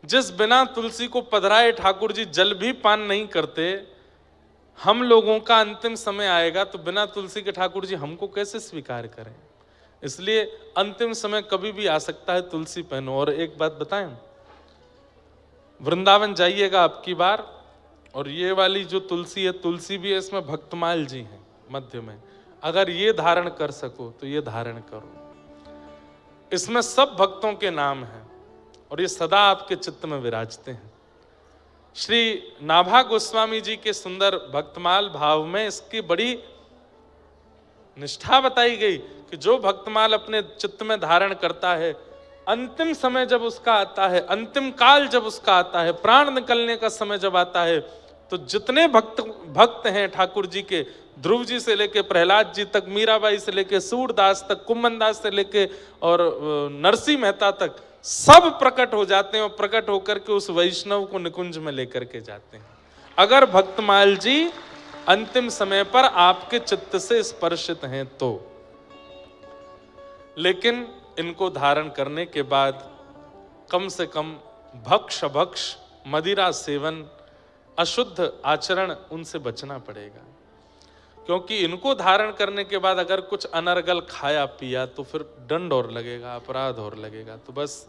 जिस बिना तुलसी को पधराए ठाकुर जी जल भी पान नहीं करते, हम लोगों का अंतिम समय आएगा तो बिना तुलसी के ठाकुर जी हमको कैसे स्वीकार करें? इसलिए अंतिम समय कभी भी आ सकता है, तुलसी पहनो। और एक बात बताएं, वृंदावन जाइएगा अब की बार, और ये वाली जो तुलसी है, तुलसी भी है, इसमें भक्तमाल जी हैं मध्य में। अगर ये धारण कर सको तो ये धारण करो। इसमें सब भक्तों के नाम हैं और ये सदा आपके चित्त में विराजते हैं। श्री नाभा गोस्वामी जी के सुंदर भक्तमाल भाव में इसकी बड़ी निष्ठा बताई गई कि जो भक्तमाल अपने चित्त में धारण करता है, अंतिम समय जब उसका आता है, अंतिम काल जब उसका आता है, प्राण निकलने का समय जब आता है, तो जितने भक्त हैं ठाकुर जी के, ध्रुव जी से लेके प्रहलाद जी तक, मीराबाई से लेके सूरदास तक, कुम्मन दास से लेके और नरसिंह मेहता तक, सब प्रकट हो जाते हैं और प्रकट होकर के उस वैष्णव को निकुंज में लेकर के जाते हैं, अगर भक्तमाल जी अंतिम समय पर आपके चित्त से स्पर्शित हैं तो। लेकिन इनको धारण करने के बाद कम से कम भक्ष मदिरा सेवन, अशुद्ध आचरण, उनसे बचना पड़ेगा। क्योंकि इनको धारण करने के बाद अगर कुछ अनर्गल खाया पिया तो फिर दंड और लगेगा, अपराध और लगेगा। तो बस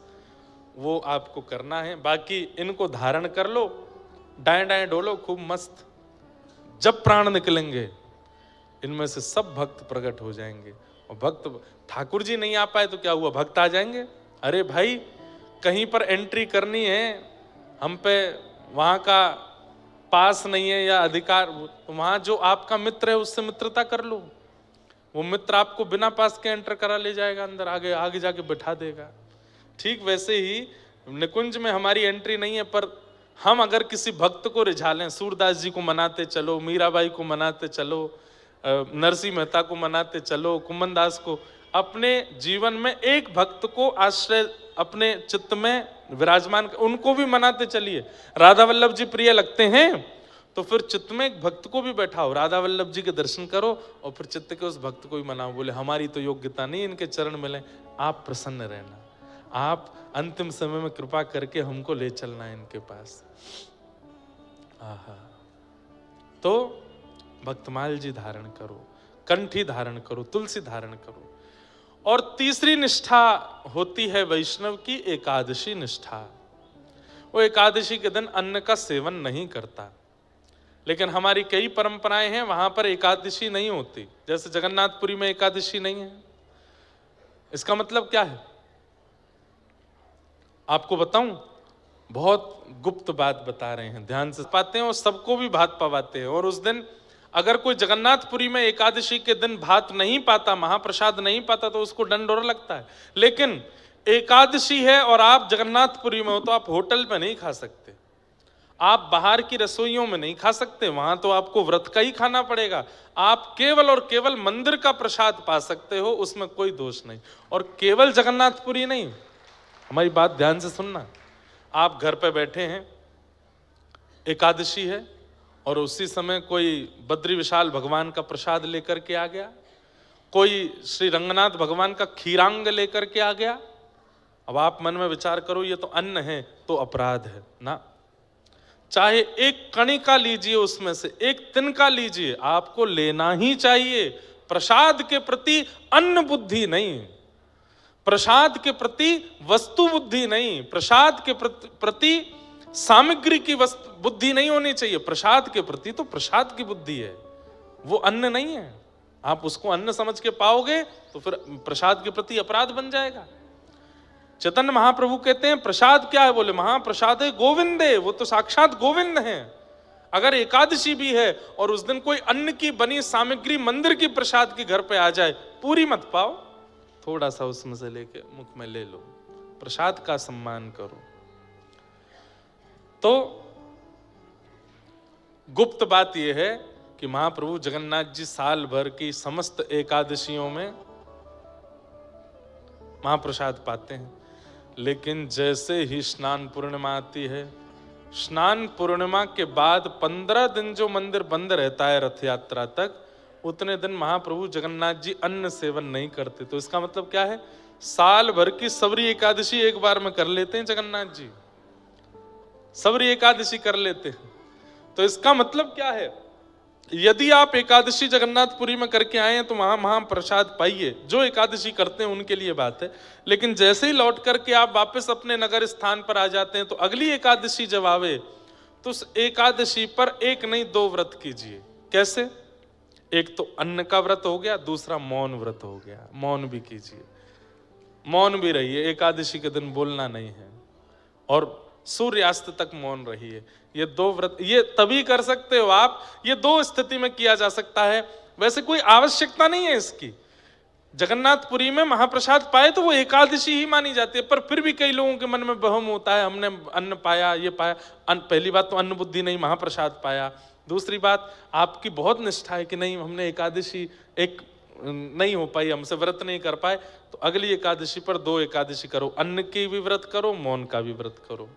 वो आपको करना है। बाकी इनको धारण कर लो, डाएं डाएं डोलो खूब मस्त। जब प्राण निकलेंगे इनमें से सब भक्त प्रकट हो जाएंगे। और भक्त, ठाकुर जी नहीं आ पाए तो क्या हुआ, भक्त आ जाएंगे। अरे भाई कहीं पर एंट्री करनी है, हम पे वहां का पास नहीं है या अधिकार, वहां जो आपका मित्र है उससे मित्रता कर लो। वो मित्र आपको बिना पास के एंटर करा ले जाएगा अंदर, आगे आगे जाके बैठा देगा। ठीक वैसे ही निकुंज में हमारी एंट्री नहीं है, पर हम अगर किसी भक्त को रिझा लें, सूरदास जी को मनाते चलो, मीराबाई को मनाते चलो, नरसिंह मेहता को मनाते चलो, कुमन दास को, अपने जीवन में एक भक्त को आश्रय अपने चित्त में विराजमान, उनको भी मनाते चलिए। राधा वल्लभ जी प्रिय लगते हैं तो फिर चित्त में एक भक्त को भी बैठाओ, राधा वल्लभ जी के दर्शन करो और फिर चित्त के उस भक्त को भी मनाओ। बोले हमारी तो योग्यता नहीं इनके चरण मिले, आप प्रसन्न रहना, आप अंतिम समय में कृपा करके हमको ले चलना है इनके पास। आहा, तो भक्तमाल जी धारण करो, कंठी धारण करो, तुलसी धारण करो। और तीसरी निष्ठा होती है वैष्णव की एकादशी निष्ठा। वो एकादशी के दिन अन्न का सेवन नहीं करता, लेकिन हमारी कई परंपराएं हैं वहां पर एकादशी नहीं होती। जैसे जगन्नाथपुरी में एकादशी नहीं है। इसका मतलब क्या है आपको बताऊं, बहुत गुप्त बात बता रहे हैं, ध्यान से पाते हैं और सबको भी भात पवाते हैं। और उस दिन अगर कोई जगन्नाथपुरी में एकादशी के दिन भात नहीं पाता, महाप्रसाद नहीं पाता, तो उसको दंड और लगता है। लेकिन एकादशी है और आप जगन्नाथपुरी में हो तो आप होटल में नहीं खा सकते, आप बाहर की रसोइयों में नहीं खा सकते, वहां तो आपको व्रत का ही खाना पड़ेगा। आप केवल और केवल मंदिर का प्रसाद पा सकते हो, उसमें कोई दोष नहीं। और केवल जगन्नाथपुरी नहीं, हमारी बात ध्यान से सुनना। आप घर पे बैठे हैं, एकादशी है और उसी समय कोई बद्री विशाल भगवान का प्रसाद लेकर के आ गया, कोई श्री रंगनाथ भगवान का खीरांग लेकर के आ गया। अब आप मन में विचार करो, ये तो अन्न है तो अपराध है ना। चाहे एक कणिका लीजिए, उसमें से एक तिनका लीजिए, आपको लेना ही चाहिए। प्रसाद के प्रति अन्न बुद्धि नहीं, प्रसाद के प्रति वस्तु बुद्धि नहीं, प्रसाद के प्रति सामग्री की बुद्धि नहीं होनी चाहिए। प्रसाद के प्रति तो प्रसाद की बुद्धि है, वो अन्न नहीं है। आप उसको अन्न समझ के पाओगे तो फिर प्रसाद के प्रति अपराध बन जाएगा। चैतन्य महाप्रभु कहते हैं प्रसाद क्या है, बोले महाप्रसाद है गोविंदे, वो तो साक्षात गोविंद हैं। अगर एकादशी भी है और उस दिन कोई अन्न की बनी सामग्री मंदिर की प्रसाद के घर पे आ जाए, पूरी मत पाओ, थोड़ा सा उसमें से लेके मुख में ले लो, प्रसाद का सम्मान करो। तो गुप्त बात यह है कि महाप्रभु जगन्नाथ जी साल भर की समस्त एकादशियों में महाप्रसाद पाते हैं। लेकिन जैसे ही स्नान पूर्णिमा आती है, स्नान पूर्णिमा के बाद 15 दिन जो मंदिर बंद रहता है रथ यात्रा तक, उतने दिन महाप्रभु जगन्नाथ जी अन्न सेवन नहीं करते। तो इसका मतलब क्या है, साल भर की सबरी एकादशी एक बार में कर लेते हैं जगन्नाथ जी, सबरी एकादशी कर लेते हैं। तो इसका मतलब क्या है, यदि आप एकादशी जगन्नाथपुरी में करके आए हैं तो वहां महाप्रसाद पाइए। जो एकादशी करते हैं उनके लिए बात है। लेकिन जैसे ही लौट करके आप वापस अपने नगर स्थान पर आ जाते हैं, तो अगली एकादशी जब आवे तो उस एकादशी पर एक नहीं 2 व्रत कीजिए। कैसे, एक तो अन्न का व्रत हो गया, दूसरा मौन व्रत हो गया। मौन भी कीजिए, मौन भी रहिए, एकादशी के दिन बोलना नहीं है, और सूर्यास्त तक मौन रहिए। ये 2 व्रत ये तभी कर सकते हो आप, ये 2 स्थिति में किया जा सकता है। वैसे कोई आवश्यकता नहीं है इसकी। जगन्नाथपुरी में महाप्रसाद पाए तो वो एकादशी ही मानी जाती है, पर फिर भी कई लोगों के मन में बहम होता है, हमने अन्न पाया, ये पाया। पहली बात तो अन्न बुद्धि नहीं, महाप्रसाद पाया। दूसरी बात, आपकी बहुत निष्ठा है कि नहीं हमने एकादशी एक नहीं हो पाई, हमसे व्रत नहीं कर पाए, तो अगली एकादशी पर 2 एकादशी करो, अन्न की भी व्रत करो, मौन का भी व्रत करो।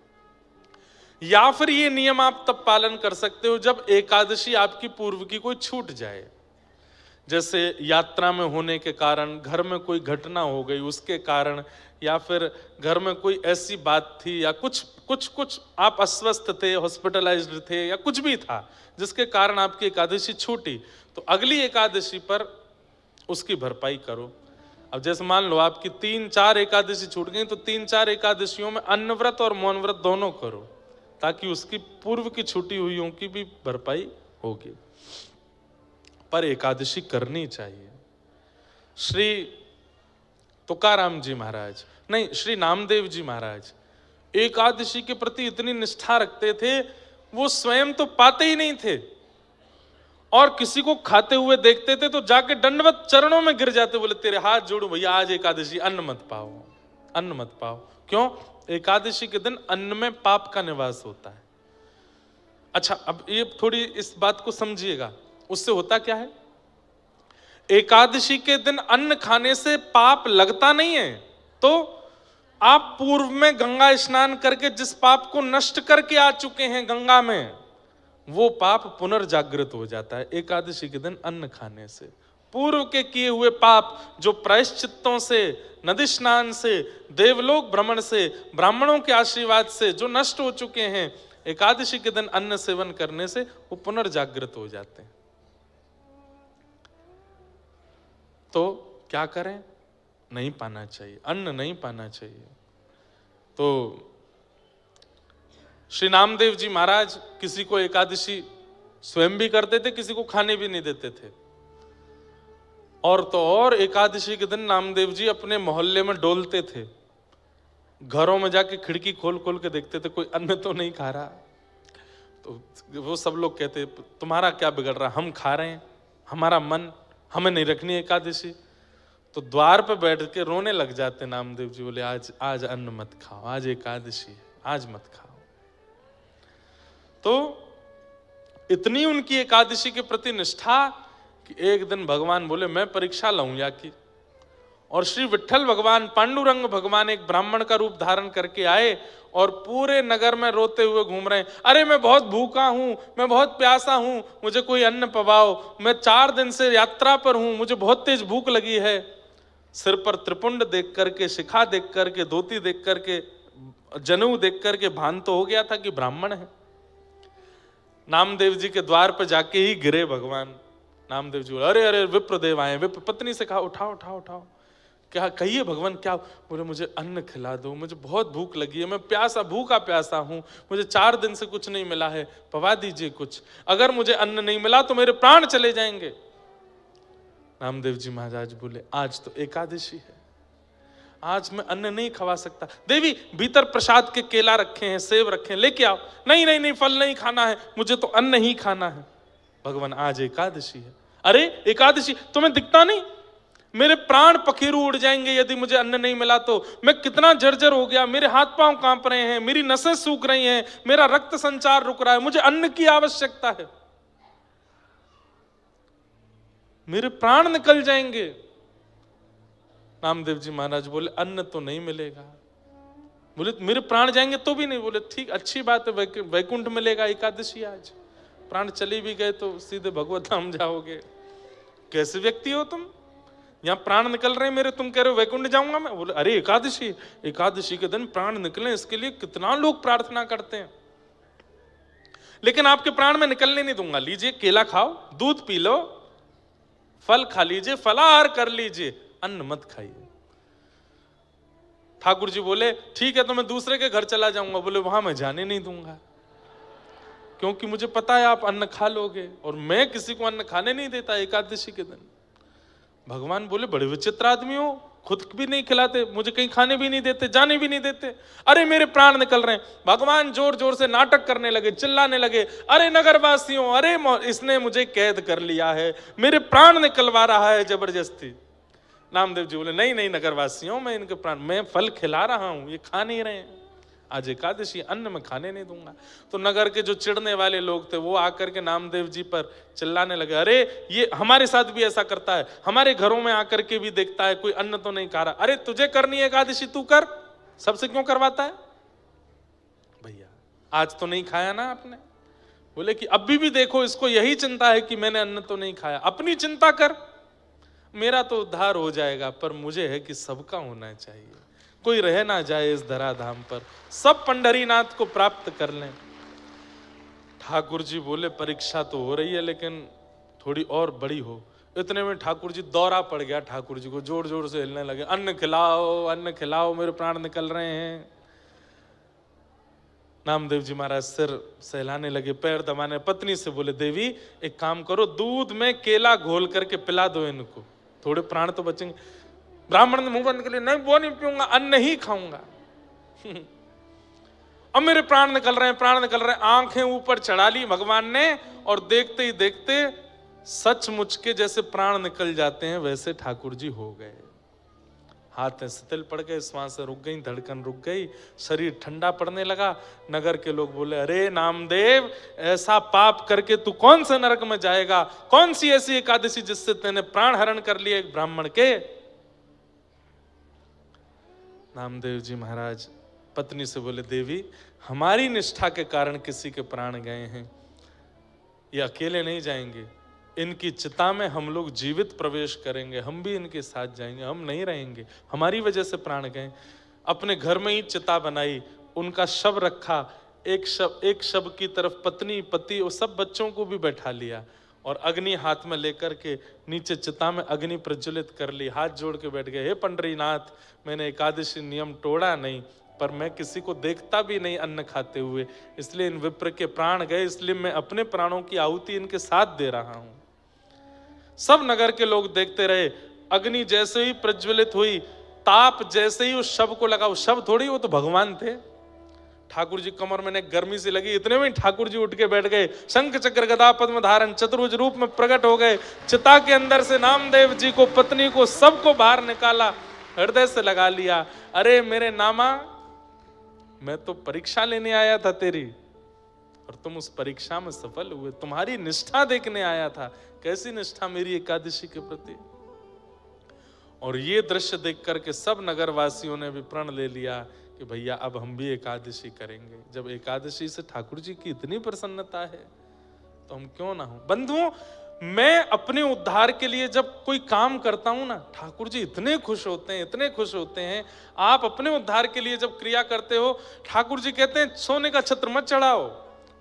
या फिर ये नियम आप तब पालन कर सकते हो जब एकादशी आपकी पूर्व की कोई छूट जाए। जैसे यात्रा में होने के कारण, घर में कोई घटना हो गई उसके कारण, या फिर घर में कोई ऐसी बात थी, या कुछ कुछ कुछ आप अस्वस्थ थे, हॉस्पिटलाइज्ड थे, या कुछ भी था जिसके कारण आपकी एकादशी छूटी, तो अगली एकादशी पर उसकी भरपाई करो। अब जैसे मान लो आपकी 3-4 एकादशी छूट गई, तो 3-4 एकादशियों में अन्न व्रत और मौन व्रत दोनों करो, ताकि उसकी पूर्व की छूटी हुईयों की भी भरपाई होगी। पर एकादशी करनी चाहिए। श्री तुकाराम जी महाराज, नहीं, श्री नामदेव जी महाराज एकादशी के प्रति इतनी निष्ठा रखते थे, वो स्वयं तो पाते ही नहीं थे, और किसी को खाते हुए देखते थे तो जाके दंडवत चरणों में गिर जाते, बोले तेरे हाथ जोड़ू भैया, आज एकादशी, अन्न मत पाओ, अन्न मत पाओ। क्यों? एकादशी के दिन अन्न में पाप का निवास होता है। अच्छा, अब ये थोड़ी इस बात को समझिएगा, उससे होता क्या है? एकादशी के दिन अन्न खाने से पाप लगता नहीं है, तो आप पूर्व में गंगा स्नान करके जिस पाप को नष्ट करके आ चुके हैं गंगा में, वो पाप पुनर्जागृत हो जाता है एकादशी के दिन अन्न खाने से। पूर्व के किए हुए पाप जो प्रायश्चित्तों से, नदी स्नान से, देवलोक भ्रमण से, ब्राह्मणों के आशीर्वाद से जो नष्ट हो चुके हैं, एकादशी के दिन अन्न सेवन करने से वो पुनर्जागृत हो जाते हैं। तो क्या करें? नहीं पाना चाहिए, अन्न नहीं पाना चाहिए। तो श्री नामदेव जी महाराज किसी को एकादशी स्वयं भी करते थे, किसी को खाने भी नहीं देते थे। और तो और एकादशी के दिन नामदेव जी अपने मोहल्ले में डोलते थे, घरों में जाके खिड़की खोल खोल के देखते थे कोई अन्न तो नहीं खा रहा। तो वो सब लोग कहते तुम्हारा क्या बिगड़ रहा, हम खा रहे हैं, हमारा मन, हमें नहीं रखनी एकादशी। तो द्वार पे बैठ के रोने लग जाते नामदेव जी, बोले आज आज अन्न मत खाओ, आज एकादशी है, आज मत खाओ। तो इतनी उनकी एकादशी के प्रति निष्ठा कि एक दिन भगवान बोले मैं परीक्षा लाऊं या की। और श्री विट्ठल भगवान, पांडुरंग भगवान एक ब्राह्मण का रूप धारण करके आए और पूरे नगर में रोते हुए घूम रहे हैं, अरे मैं बहुत भूखा हूं, मैं बहुत प्यासा हूं, मुझे कोई अन्न पवाओ, मैं 4 दिन से यात्रा पर हूं, मुझे बहुत तेज भूख लगी है। सिर पर त्रिपुंड देख करके, शिखा देख करके, धोती देख करके, जनेऊ देख करके भान तो हो गया था कि ब्राह्मण है। नामदेव जी के द्वार पर जाके ही गिरे भगवान। नामदेव जी बोले अरे अरे विप्रदेव आए। विप्र पत्नी से कहा उठाओ उठाओ उठाओ, क्या कहिए भगवान क्या? बोले मुझे अन्न खिला दो, मुझे बहुत भूख लगी है, मैं प्यासा, भूखा प्यासा हूं, मुझे 4 दिन से कुछ नहीं मिला है, पवा दीजिए कुछ, अगर मुझे अन्न नहीं मिला तो मेरे प्राण चले जाएंगे। नामदेव जी महाराज बोले आज तो एकादशी है, आज मैं अन्न नहीं खवा सकता। देवी भीतर प्रसाद के केला रखे हैं, सेब रखे हैं, लेके आओ। नहीं नहीं नहीं, फल नहीं खाना है, मुझे तो अन्न ही खाना है। भगवान आज एकादशी है। अरे एकादशी तुम्हें दिखता नहीं, मेरे प्राण पखेरु उड़ जाएंगे यदि मुझे अन्न नहीं मिला तो। मैं कितना जर्जर हो गया, मेरे हाथ पांव कांप रहे हैं, मेरी नसें सूख रही हैं, मेरा रक्त संचार रुक रहा है, मुझे अन्न की आवश्यकता है, मेरे प्राण निकल जाएंगे। नामदेव जी महाराज बोले अन्न तो नहीं मिलेगा। बोले मेरे प्राण जाएंगे तो भी नहीं। बोले ठीक, अच्छी बात है, वैकुंठ मिलेगा एकादशी आज। प्राण चले भी गए तो सीधे भगवत धाम जाओगे। कैसे व्यक्ति हो तुम, यहाँ प्राण निकल रहे हैं मेरे, तुम कह रहे हो वैकुंठ जाऊंगा मैं। बोले अरे एकादशी, एकादशी के दिन प्राण निकले, इसके लिए कितना लोग प्रार्थना करते हैं, लेकिन आपके प्राण में निकलने नहीं दूंगा। लीजिए केला खाओ, दूध पी लो, फल खा लीजिए, फलाहार कर लीजिए, अन्न मत खाइए। ठाकुर जी बोले ठीक है तो मैं दूसरे के घर चला जाऊंगा। बोले वहां मैं जाने नहीं दूंगा, क्योंकि मुझे पता है आप अन्न खा लोगे, और मैं किसी को अन्न खाने नहीं देता एकादशी के दिन। भगवान बोले बड़े विचित्र आदमी हो, खुद भी नहीं खिलाते, मुझे कहीं खाने भी नहीं देते, जाने भी नहीं देते। अरे मेरे प्राण निकल रहे हैं। भगवान जोर जोर से नाटक करने लगे, चिल्लाने लगे, अरे नगरवासियों, अरे इसने मुझे कैद कर लिया है, मेरे प्राण निकलवा रहा है जबरदस्ती। नामदेव जी बोले नहीं नहीं नगरवासियों, मैं इनके प्राण, मैं फल खिला रहा हूं, ये खा नहीं रहे हैं, आज एकादशी, अन्न में खाने नहीं दूंगा। तो नगर के जो चिढ़ने वाले लोग थे वो आकर के नामदेव जी पर चिल्लाने लगे, अरे ये हमारे साथ भी ऐसा करता है, हमारे घरों में आकर के भी देखता है कोई अन्न तो नहीं खा रहा। अरे तुझे करनी है एकादशी, तू कर, सबसे क्यों करवाता है भैया, आज तो नहीं खाया ना आपने। बोले कि अभी भी देखो इसको यही चिंता है कि मैंने अन्न तो नहीं खाया, अपनी चिंता कर। मेरा तो उद्धार हो जाएगा, पर मुझे है कि सबका होना चाहिए, कोई रह ना जाए इस धराधाम पर, सब पंढरीनाथ को प्राप्त कर लें। ठाकुर जी बोले परीक्षा तो हो रही है लेकिन थोड़ी और बड़ी हो। इतने में ठाकुर जी दौरा पड़ गया, ठाकुर जी को जोर जोर से हिलने लगे, अन्न खिलाओ, मेरे प्राण निकल रहे हैं। नामदेव जी महाराज सिर सहलाने लगे, पैर दबाने, पत्नी से बोले देवी एक काम करो, दूध में केला घोल करके पिला दो इनको, थोड़े प्राण तो बचेंगे। ब्राह्मण ने मुंह बंद कर लिया, नहीं वो नहीं पीऊंगा, अन्न ही खाऊंगा। अब मेरे प्राण निकल रहे हैं। आंखें ऊपर चढ़ा ली भगवान ने, और देखते ही देखते सचमुच के जैसे प्राण निकल जाते हैं वैसे ठाकुर जी हो गए। हाथ शिथिल पड़ गए, श्वास रुक गई, धड़कन रुक गई, शरीर ठंडा पड़ने लगा। नगर के लोग बोले, अरे नामदेव, ऐसा पाप करके तू कौन से नरक में जाएगा? कौन सी ऐसी एकादशी जिससे तेने प्राण हरण कर लिया एक ब्राह्मण के? नामदेव जी महाराज पत्नी से बोले, देवी हमारी निष्ठा के कारण किसी के प्राण गए हैं, ये अकेले नहीं जाएंगे, इनकी चिता में हम लोग जीवित प्रवेश करेंगे, हम भी इनके साथ जाएंगे, हम नहीं रहेंगे, हमारी वजह से प्राण गए। अपने घर में ही चिता बनाई, उनका शव रखा, एक शव की तरफ पत्नी पति और सब बच्चों को भी बैठा लिया, और अग्नि हाथ में लेकर के नीचे चिता में अग्नि प्रज्वलित कर ली, हाथ जोड़ के बैठ गए, हे पंडरीनाथ, मैंने एकादशी नियम तोड़ा नहीं, पर मैं किसी को देखता भी नहीं अन्न खाते हुए, इसलिए इन विप्र के प्राण गए, इसलिए मैं अपने प्राणों की आहुति इनके साथ दे रहा हूं। सब नगर के लोग देखते रहे। अग्नि जैसे ही प्रज्वलित हुई, ताप जैसे ही उस शव को लगा, उस शव थोड़ी, वो तो भगवान थे। ठाकुर जी कमर में गर्मी से लगी, इतने में ठाकुर जी उठ के बैठ गए, शंख चक्र गदा पद्म धारण चतुर्भुज रूप में प्रकट हो गए। चिता के अंदर से नामदेव जी को, पत्नी को, सबको बाहर निकाला, हृदय से लगा लिया। अरे मेरे नामा, मैं तो परीक्षा लेने आया था तेरी, और तुम उस परीक्षा में सफल हुए, तुम्हारी निष्ठा देखने आया था, कैसी निष्ठा मेरी एकादशी के प्रति। और ये दृश्य देख करके सब नगरवासियों ने भी प्रण ले लिया कि भैया अब हम भी एकादशी करेंगे। जब एकादशी से ठाकुर जी की इतनी प्रसन्नता है तो हम क्यों ना हो। बंधुओं, मैं अपने उद्धार के लिए जब कोई काम करता हूं ना, ठाकुर जी इतने खुश होते हैं, इतने खुश होते हैं। आप अपने उद्धार के लिए जब क्रिया करते हो, ठाकुर जी कहते हैं सोने का छत्र मत चढ़ाओ,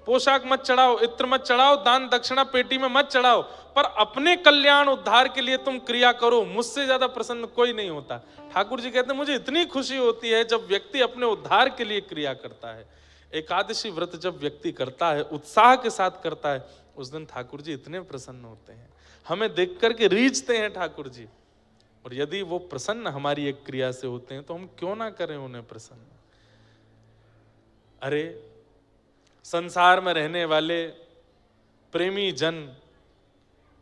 पोशाक मत चढ़ाओ, इत्र मत चढ़ाओ, दान दक्षिणा पेटी में मत चढ़ाओ, पर अपने कल्याण उद्धार के लिए तुम क्रिया करो, मुझसे ज्यादा प्रसन्न कोई नहीं होता। ठाकुर जी कहते हैं मुझे इतनी खुशी होती है जब व्यक्ति अपने उद्धार के लिए क्रिया करता है। एकादशी व्रत जब व्यक्ति करता है, उत्साह के साथ करता है, उस दिन ठाकुर जी इतने प्रसन्न होते हैं, हमें देख करके रीझते हैं ठाकुर जी। और यदि वो प्रसन्न हमारी एक क्रिया से होते हैं तो हम क्यों ना करें उन्हें प्रसन्न। अरे संसार में रहने वाले प्रेमी जन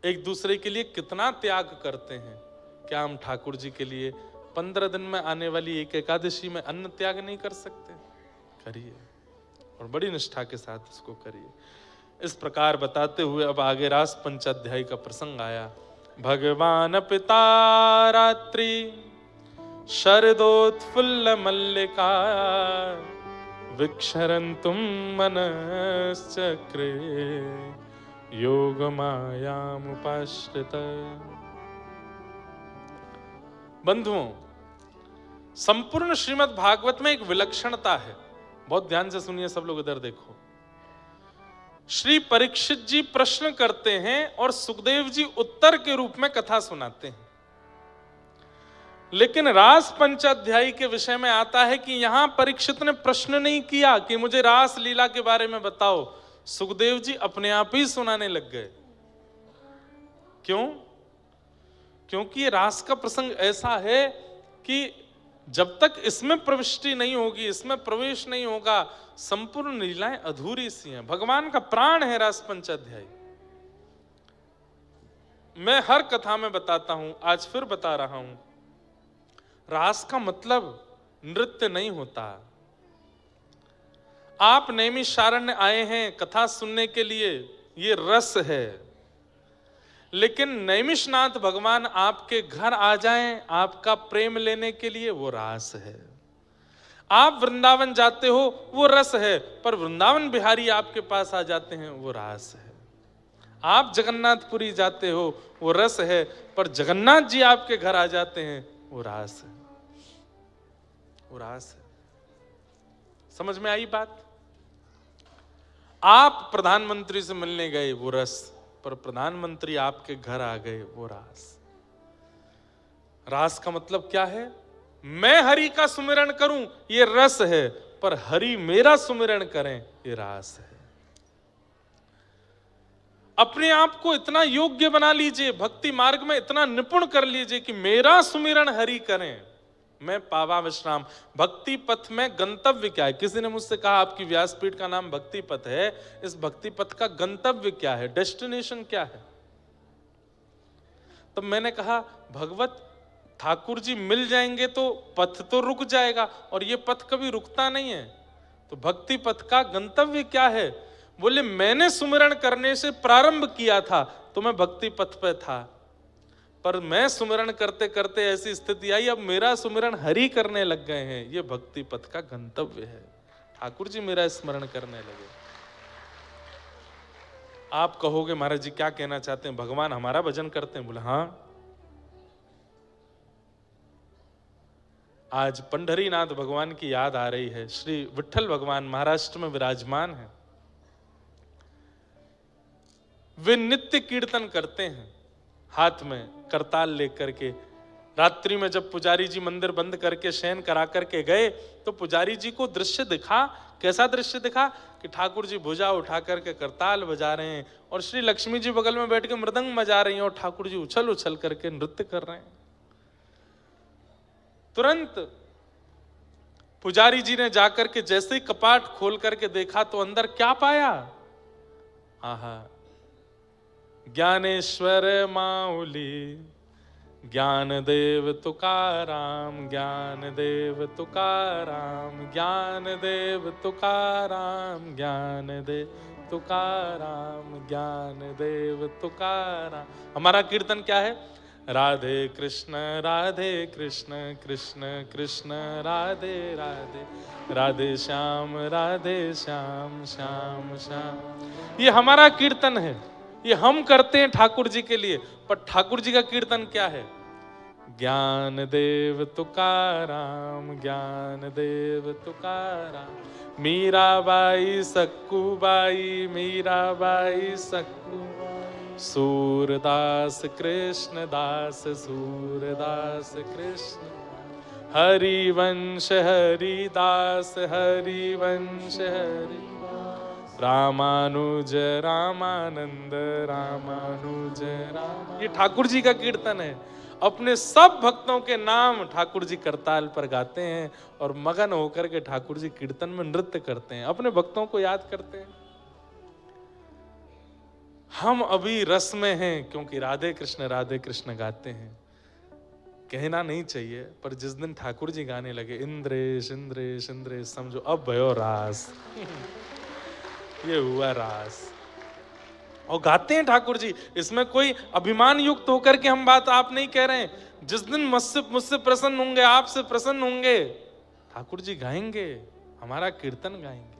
एक दूसरे के लिए कितना त्याग करते हैं, क्या हम ठाकुर जी के लिए 15 दिन में आने वाली एक एकादशी में अन्न त्याग नहीं कर सकते? करिए, और बड़ी निष्ठा के साथ इसको करिए। इस प्रकार बताते हुए अब आगे रास पंचाध्यायी का प्रसंग आया। भगवान पिता रात्रि शरदोत्फुल्ल मल्लिका विक्षरन्तुम मनश्चक्रे योग मायामुपाश्रित। बंधुओं, संपूर्ण श्रीमद् भागवत में एक विलक्षणता है, बहुत ध्यान से सुनिए सब लोग, इधर देखो। श्री परीक्षित जी प्रश्न करते हैं और सुखदेव जी उत्तर के रूप में कथा सुनाते हैं। लेकिन रास पंचाध्यायी के विषय में आता है कि यहां परीक्षित ने प्रश्न नहीं किया कि मुझे रास लीला के बारे में बताओ, सुखदेव जी अपने आप ही सुनाने लग गए। क्यों? क्योंकि ये रास का प्रसंग ऐसा है कि जब तक इसमें प्रविष्टि नहीं होगी, इसमें प्रवेश नहीं होगा, संपूर्ण लीलाएं अधूरी सी हैं। भगवान का प्राण है रास पंचाध्यायी। मैं हर कथा में बताता हूं, आज फिर बता रहा हूं, रास का मतलब नृत्य नहीं होता। आप नैमिषारण्य आए हैं कथा सुनने के लिए, ये रस है। लेकिन नैमिषनाथ भगवान आपके घर आ जाएं आपका प्रेम लेने के लिए, वो रास है। आप वृंदावन जाते हो, वो रस है, पर वृंदावन बिहारी आपके पास आ जाते हैं, वो रास है। आप जगन्नाथपुरी जाते हो वो रस है, पर जगन्नाथ जी आपके घर आ जाते हैं वो रास है, वो रास है। समझ में आई बात? आप प्रधानमंत्री से मिलने गए वो रस, पर प्रधानमंत्री आपके घर आ गए वो रास। रास का मतलब क्या है? मैं हरि का सुमिरन करूं ये रस है, पर हरि मेरा सुमिरन करें ये रास है। अपने आप को इतना योग्य बना लीजिए, भक्ति मार्ग में इतना निपुण कर लीजिए कि मेरा सुमिरन हरि करें, मैं पावा विश्राम। भक्ति पथ में गंतव्य क्या है? किसी ने मुझसे कहा आपकी व्यासपीठ का नाम भक्ति पथ है, इस भक्ति पथ का गंतव्य क्या है, डेस्टिनेशन क्या है? तब मैंने कहा भगवत ठाकुर जी मिल जाएंगे तो पथ तो रुक जाएगा, और ये पथ कभी रुकता नहीं है। तो भक्ति पथ का गंतव्य क्या है? बोले मैंने सुमिरन करने से प्रारंभ किया था तो मैं भक्ति पथ पे था, पर मैं सुमिरन करते करते ऐसी स्थिति आई, अब मेरा सुमिरन हरि करने लग गए हैं, ये भक्ति पथ का गंतव्य है। ठाकुर जी मेरा स्मरण करने लगे। आप कहोगे महाराज जी क्या कहना चाहते हैं, भगवान हमारा भजन करते हैं? बोले हाँ। आज पंढरीनाथ भगवान की याद आ रही है। श्री विठ्ठल भगवान महाराष्ट्र में विराजमान है। वे नित्य कीर्तन करते हैं, हाथ में करताल लेकर के। रात्रि में जब पुजारी जी मंदिर बंद करके शयन करा करके गए तो पुजारी जी को दृश्य दिखा। कैसा दृश्य दिखा? कि ठाकुर जी भुजा उठा करके करताल बजा रहे हैं और श्री लक्ष्मी जी बगल में बैठ के मृदंग बजा रही हैं और ठाकुर जी उछल उछल करके नृत्य कर रहे हैं। तुरंत पुजारी जी ने जाकर के जैसे ही कपाट खोल करके देखा तो अंदर क्या पाया? आहा, ज्ञानेश्वर माऊली, ज्ञान देव तुकाराम, ज्ञान देव तुकाराम, ज्ञान देव तुकाराम, ज्ञान देव तुकाराम, ज्ञान देव तुकाराम। हमारा कीर्तन क्या है? राधे कृष्ण कृष्ण कृष्ण राधे राधे, राधे श्याम श्याम श्याम। ये हमारा कीर्तन है, ये हम करते हैं ठाकुर जी के लिए। पर ठाकुर जी का कीर्तन क्या है? ज्ञान देव तुकाराम, ज्ञान देव तुकाराम। मीराबाई सक्कूबाई, मीराबाई सक्कू, सूरदास कृष्ण दास, सूरदास कृष्ण, हरिवंश हरिदास, हरिवंश हरि, रामानुज रामानंद, रामानुज राम। ये ठाकुर जी का कीर्तन है। अपने सब भक्तों के नाम ठाकुर जी करताल पर गाते हैं और मगन होकर के ठाकुर जी कीर्तन में नृत्य करते हैं, अपने भक्तों को याद करते हैं। हम अभी रस में हैं क्योंकि राधे कृष्ण गाते हैं। कहना नहीं चाहिए, पर जिस दिन ठाकुर जी गाने लगे इंद्रेश इंद्रेश इंद्रेश, समझो अब भयो रास। ये हुआ रास। और गाते हैं ठाकुर जी, इसमें कोई अभिमान युक्त होकर के हम बात आप नहीं कह रहे हैं। जिस दिन मुझसे प्रसन्न होंगे, आपसे प्रसन्न होंगे, ठाकुर जी गाएंगे, हमारा कीर्तन गाएंगे।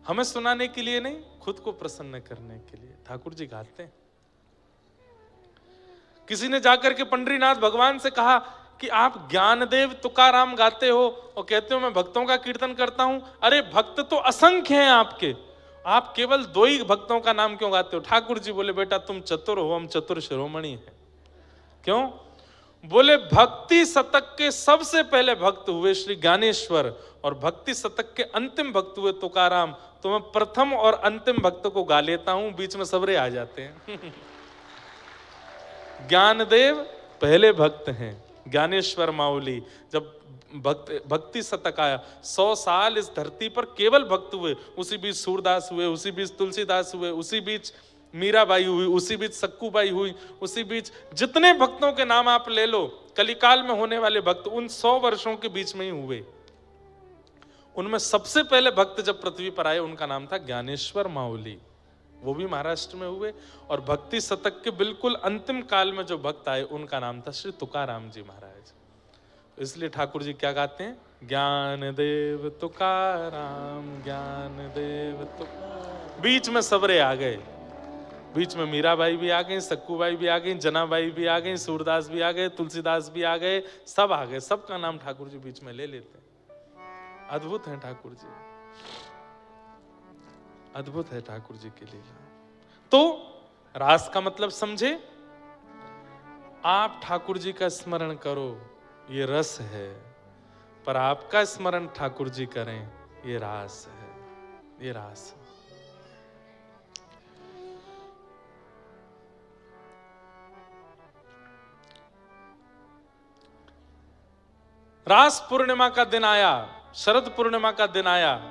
हमें सुनाने के लिए नहीं, खुद को प्रसन्न करने के लिए ठाकुर जी गाते हैं। किसी ने जाकर के पंढरीनाथ भगवान से कहा कि आप ज्ञानदेव तुकाराम गाते हो और कहते हो मैं भक्तों का कीर्तन करता हूं। अरे भक्त तो असंख्य हैं आपके, आप केवल 2 ही भक्तों का नाम क्यों गाते हो? ठाकुर जी बोले बेटा तुम चतुर हो, हम चतुर शिरोमणि हैं। क्यों? बोले भक्ति शतक के सबसे पहले भक्त हुए श्री ज्ञानेश्वर और भक्ति शतक के अंतिम भक्त हुए तुकाराम, तो मैं प्रथम और अंतिम भक्त को गा लेता हूं, बीच में सबरे आ जाते हैं। ज्ञानदेव पहले भक्त हैं, ज्ञानेश्वर माऊली जब भक्ति शतक आया, 100 साल इस धरती पर केवल भक्त हुए। उसी बीच सूरदास हुए, उसी बीच तुलसीदास हुए, उसी बीच मीराबाई हुई, उसी बीच सक्कूबाई हुई, उसी बीच जितने भक्तों के नाम आप ले लो, कलिकाल में होने वाले भक्त उन 100 वर्षों के बीच में ही हुए। उनमें सबसे पहले भक्त जब पृथ्वी पर आए उनका नाम था ज्ञानेश्वर माऊली, वो भी महाराष्ट्र में हुए। और भक्ति शतक के बिल्कुल अंतिम काल में जो भक्त आए उनका नाम था श्री तुकाराम जी महाराज। इसलिए ठाकुर जी क्या गाते हैं? ज्ञान देव तुकाराम, ज्ञान देव तुकाराम। बीच में सबरे आ गए, बीच में मीराबाई भी आ गई, सक्कूबाई भी आ गई, जनाबाई भी आ गई, सूरदास भी आ गए, तुलसीदास भी आ गए, सब आ गए, सबका नाम ठाकुर जी बीच में ले लेते हैं। अद्भुत है ठाकुर जी, अद्भुत है ठाकुर जी की लीला। तो रास का मतलब समझे, आप ठाकुर जी का स्मरण करो, ये रस है, पर आपका स्मरण ठाकुर जी करें, ये रास है, ये रास है। रास पूर्णिमा का दिन आया, शरद पूर्णिमा का दिन आया,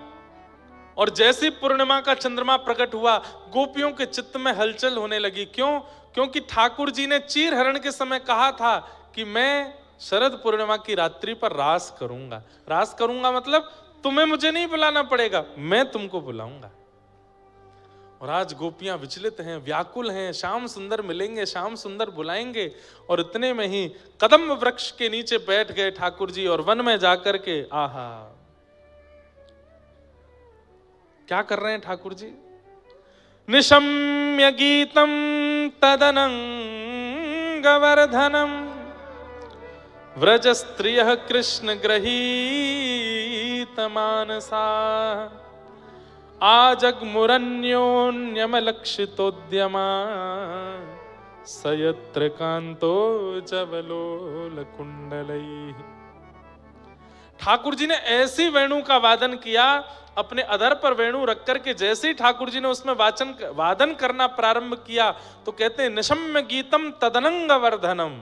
और जैसी पूर्णिमा का चंद्रमा प्रकट हुआ, गोपियों के चित्त में हलचल होने लगी। क्यों? क्योंकि ठाकुर जी ने चीर हरण के समय कहा था कि मैं शरद पूर्णिमा की रात्रि पर रास करूंगा। रास करूंगा मतलब तुम्हें मुझे नहीं बुलाना पड़ेगा, मैं तुमको बुलाऊंगा। और आज गोपियां विचलित हैं, व्याकुल हैं, श्याम सुंदर मिलेंगे, श्याम सुंदर बुलाएंगे। और इतने में ही कदम वृक्ष के नीचे बैठ गए ठाकुर जी, और वन में जाकर के आहा क्या कर रहे हैं ठाकुर जी? निशम्य गीतम तदनंगवर्धनम व्रज स्त्रियः कृष्ण गृहीत मानसा आजग्मुरन्योन्यमलक्षितोद्यमा सयत्र कांतो जवलोल कुंडलैः। ठाकुर जी ने ऐसी वेणु का वादन किया, अपने अधर पर वेणु रख करके जैसे ही ठाकुर जी ने उसमें वादन करना प्रारंभ किया, तो कहते हैं निशम्य गीतम तदनंग वर्धनम।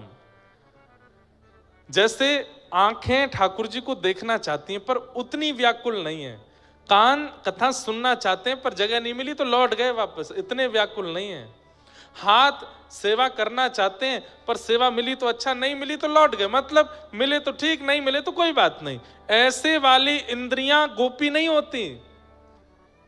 जैसे आंखें ठाकुर जी को देखना चाहती हैं पर उतनी व्याकुल नहीं है, कान कथा सुनना चाहते हैं पर जगह नहीं मिली तो लौट गए वापस, इतने व्याकुल नहीं है। हाथ सेवा करना चाहते हैं पर सेवा मिली तो अच्छा, नहीं मिली तो लौट गए, मतलब मिले तो ठीक, नहीं मिले तो कोई बात नहीं। ऐसे वाली इंद्रियां गोपी नहीं होती।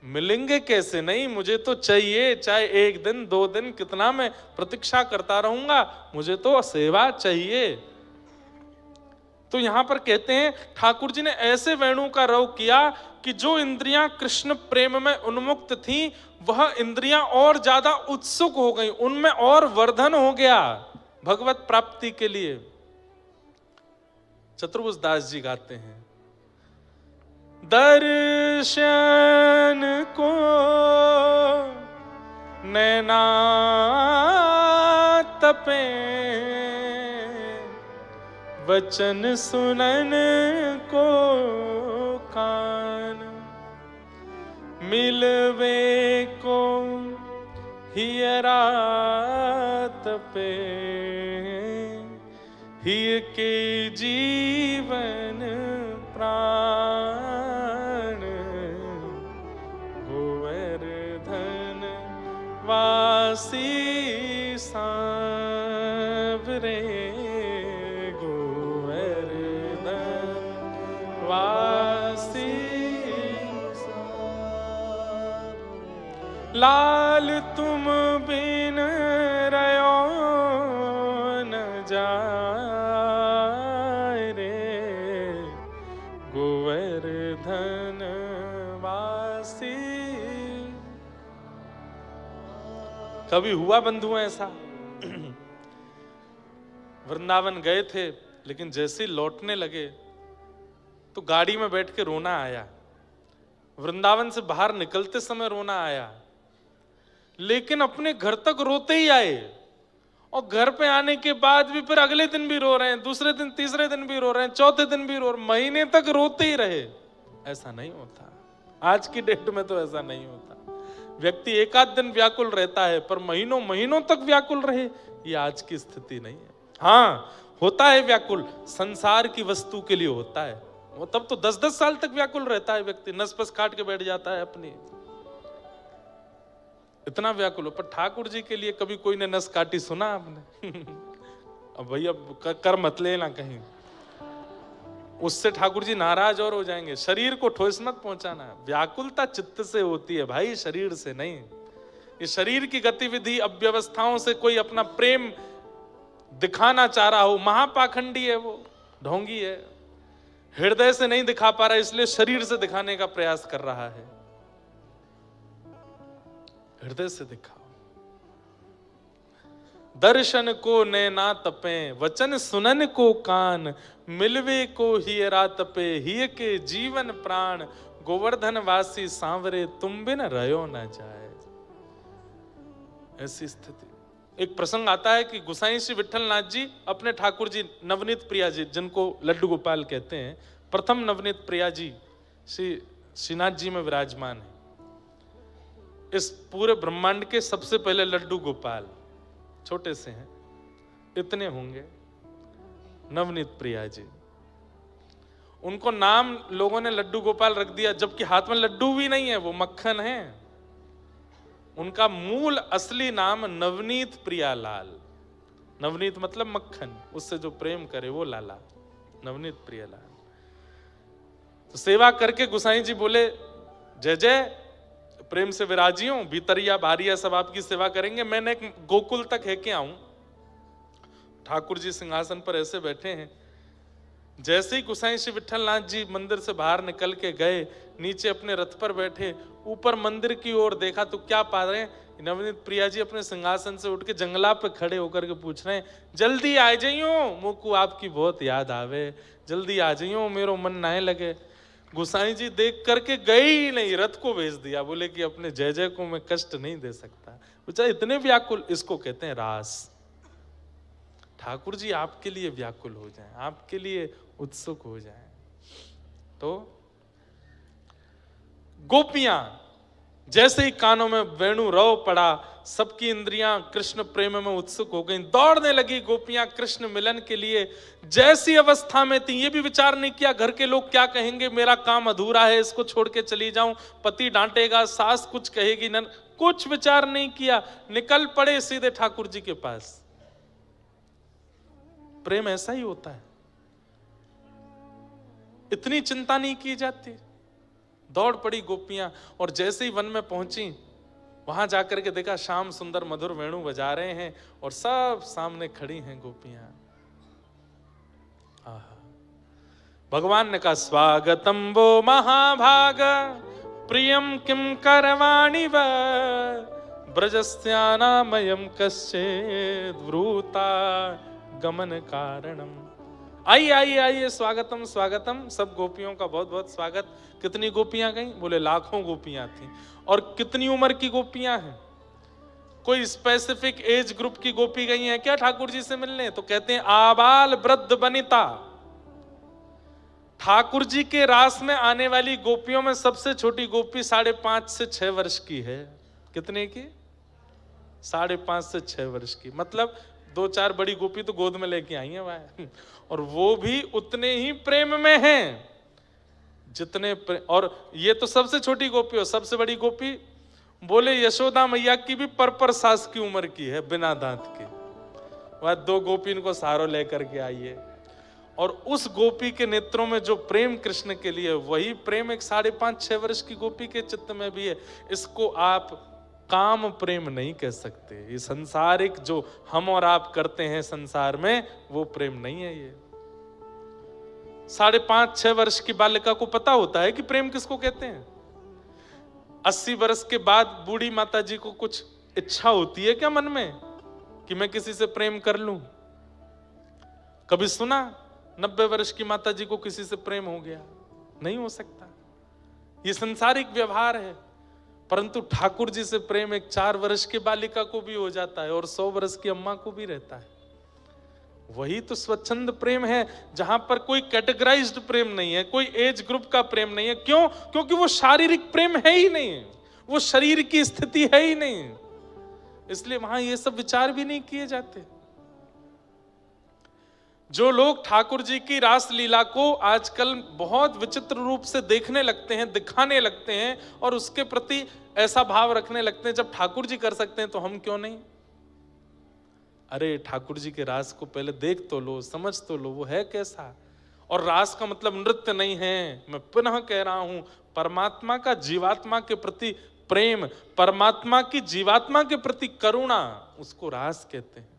मिलेंगे कैसे नहीं, मुझे तो चाहिए, चाहे 1 दिन 2 दिन कितना मैं प्रतीक्षा करता रहूंगा, मुझे तो सेवा चाहिए। तो यहां पर कहते हैं ठाकुर जी ने ऐसे वेणु का रव किया कि जो इंद्रियां कृष्ण प्रेम में उन्मुक्त थीं, वह इंद्रियां और ज्यादा उत्सुक हो गई, उनमें और वर्धन हो गया भगवत प्राप्ति के लिए। चतुर्भुज दास जी गाते हैं, दर्शन को नैना तपे, वचन सुनन को कान, मिलवे को हियरा तपे, हिय के जीवन प्राण, गोवर्धन वासी सांवरे, वासी लाल तुम बिन रयो न जाए रे, गोवर्धन वासी। कभी हुआ बंधु ऐसा वृंदावन गए थे, लेकिन जैसे लौटने लगे तो गाड़ी में बैठ के रोना आया, वृंदावन से बाहर निकलते समय रोना आया, लेकिन अपने घर तक रोते ही आए, और घर पे आने के बाद भी फिर अगले दिन भी रो रहे हैं, दूसरे दिन तीसरे दिन भी रो रहे हैं, चौथे दिन भी रो रहे हैं, महीने तक रोते ही रहे। ऐसा नहीं होता, आज की डेट में तो ऐसा नहीं होता। व्यक्ति 1 आध दिन व्याकुल रहता है, पर महीनों महीनों तक व्याकुल रहे, ये आज की स्थिति नहीं है। हाँ, होता है व्याकुल, संसार की वस्तु के लिए होता है, वो तब तो 10-10 साल तक व्याकुल रहता है व्यक्ति, नस पस काट के बैठ जाता है अपनी, इतना व्याकुल हो। पर ठाकुर जी के लिए कभी कोई ने नस काटी सुना आपने? अब भैया कर मत लेना कहीं, उससे ठाकुर जी नाराज और हो जाएंगे। शरीर को ठोस मत पहुंचाना, व्याकुलता चित्त से होती है भाई, शरीर से नहीं। ये शरीर की गतिविधि अव्यवस्थाओं से कोई अपना प्रेम दिखाना चाह रहा हो, महापाखंडी है वो, ढोंगी है, हृदय से नहीं दिखा पा रहा, इसलिए शरीर से दिखाने का प्रयास कर रहा है। हृदय से दिखाओ। दर्शन को नैना तपे, वचन सुनन को कान, मिलवे को हियरा तपे, हिय के जीवन प्राण, गोवर्धन वासी सांवरे, तुम बिन रहो न जाए। ऐसी स्थिति। एक प्रसंग आता है कि गुसाई श्री विठलनाथ जी अपने ठाकुर जी नवनीत प्रिया जी, जिनको लड्डू गोपाल कहते हैं, प्रथम नवनीत प्रिया जी श्री श्रीनाथ जी में विराजमान है। इस पूरे ब्रह्मांड के सबसे पहले लड्डू गोपाल, छोटे से हैं, इतने होंगे, नवनीत प्रिया जी। उनको नाम लोगों ने लड्डू गोपाल रख दिया, जबकि हाथ में लड्डू भी नहीं है, वो मक्खन है। उनका मूल असली नाम नवनीत प्रियालाल। नवनीत मतलब मक्खन, उससे जो प्रेम करे वो लाला, नवनीत प्रियालाल। तो सेवा करके गुसाई जी बोले, जय जय, प्रेम से विराजियों, भीतरिया बाहरिया सब आपकी सेवा करेंगे, मैंने एक गोकुल तक है के आऊं। ठाकुर जी सिंहासन पर ऐसे बैठे हैं। जैसे ही गुसाई श्री विठलनाथ जी मंदिर से बाहर निकल के गए, नीचे अपने रथ पर बैठे, ऊपर मंदिर की ओर देखा तो क्या पा रहे हैं, नवनीत प्रिया जी अपने सिंहासन से उठ के जंगला पे खड़े होकर के पूछ रहे हैं, जल्दी आ जाइयो, मोकू आपकी बहुत याद आवे, जल्दी आ जाइयो, मेरो मन ना लगे। गुसाई जी देख करके गए ही नहीं, रथ को भेज दिया, बोले कि अपने जय जय को मैं कष्ट नहीं दे सकता। बेचारे इतने व्याकुल, इसको कहते हैं रास। ठाकुर जी आपके लिए व्याकुल हो जाएं, आपके लिए उत्सुक हो जाएं। तो गोपियां जैसे ही कानों में वेणु रव पड़ा, सबकी इंद्रियां कृष्ण प्रेम में उत्सुक हो गईं, दौड़ने लगी गोपियां कृष्ण मिलन के लिए। जैसी अवस्था में थी, ये भी विचार नहीं किया घर के लोग क्या कहेंगे, मेरा काम अधूरा है, इसको छोड़ के चली जाऊं, पति डांटेगा, सास कुछ कहेगी, नन, कुछ विचार नहीं किया, निकल पड़े सीधे ठाकुर जी के पास। प्रेम ऐसा ही होता है, इतनी चिंता नहीं की जाती। दौड़ पड़ी गोपियां, और जैसे ही वन में पहुंची, वहां जाकर के देखा श्याम सुंदर मधुर वेणु बजा रहे हैं, और सब सामने खड़ी हैं गोपियां। आहा, भगवान ने कहा, स्वागतम वो महाभाग, प्रियम किम करवाणि व, ब्रजस्यानामयम कश्चित् ब्रूता गमन कारणम। आइए आइए आइए, स्वागतम स्वागतम, सब गोपियों का बहुत बहुत स्वागत। कितनी गोपियां गईं? बोले लाखों गोपियां थीं। और कितनी उम्र की गोपियां हैं? कोई स्पेसिफिक एज ग्रुप की गोपी गई हैं क्या ठाकुर जी से मिलने? तो कहते हैं आबाल वृद्ध बनिता। ठाकुर जी के रास में आने वाली गोपियों में सबसे छोटी गोपी 5.5 से 6 वर्ष की है। कितने की? 5.5 से 6 वर्ष की। मतलब 2-4 बड़ी गोपी तो गोद में लेके आई हैं वह, और वो भी उतने ही प्रेम में हैं जितने और ये तो सबसे छोटी गोपी हो। सबसे बड़ी गोपी बोले यशोदा मैया की भी पर सास की उम्र की है, बिना दांत की। वह 2 गोपी इनको सहारो लेकर के आई है, और उस गोपी के नेत्रों में जो प्रेम कृष्ण के लिए, वही प्रेम एक 5.5-6 वर्ष की गोपी के चित्त में भी है। इसको आप काम प्रेम नहीं कह सकते। ये संसारिक जो हम और आप करते हैं संसार में, वो प्रेम नहीं है। ये 5.5-6 वर्ष की बालिका को पता होता है कि प्रेम किसको कहते हैं। 80 वर्ष के बाद बूढ़ी माता जी को कुछ इच्छा होती है क्या मन में कि मैं किसी से प्रेम कर लूं? कभी सुना 90 वर्ष की माता जी को किसी से प्रेम हो गया? नहीं हो सकता। ये संसारिक व्यवहार है। परंतु ठाकुर जी से प्रेम एक 4 वर्ष की बालिका को भी हो जाता है, और 100 वर्ष की अम्मा को भी रहता है। वही तो स्वच्छंद प्रेम है, जहां पर कोई कैटेगराइज्ड प्रेम नहीं है, कोई एज ग्रुप का प्रेम नहीं है। क्यों? क्योंकि वो शारीरिक प्रेम है ही नहीं, वो शरीर की स्थिति है ही नहीं, इसलिए वहां ये सब विचार भी नहीं किए जाते। जो लोग ठाकुर जी की रास लीला को आजकल बहुत विचित्र रूप से देखने लगते हैं, दिखाने लगते हैं, और उसके प्रति ऐसा भाव रखने लगते हैं, जब ठाकुर जी कर सकते हैं तो हम क्यों नहीं? अरे ठाकुर जी के रास को पहले देख तो लो, समझ तो लो, वो है कैसा। और रास का मतलब नृत्य नहीं है। मैं पुनः कह रहा हूं, परमात्मा का जीवात्मा के प्रति प्रेम, परमात्मा की जीवात्मा के प्रति करुणा, उसको रास कहते हैं।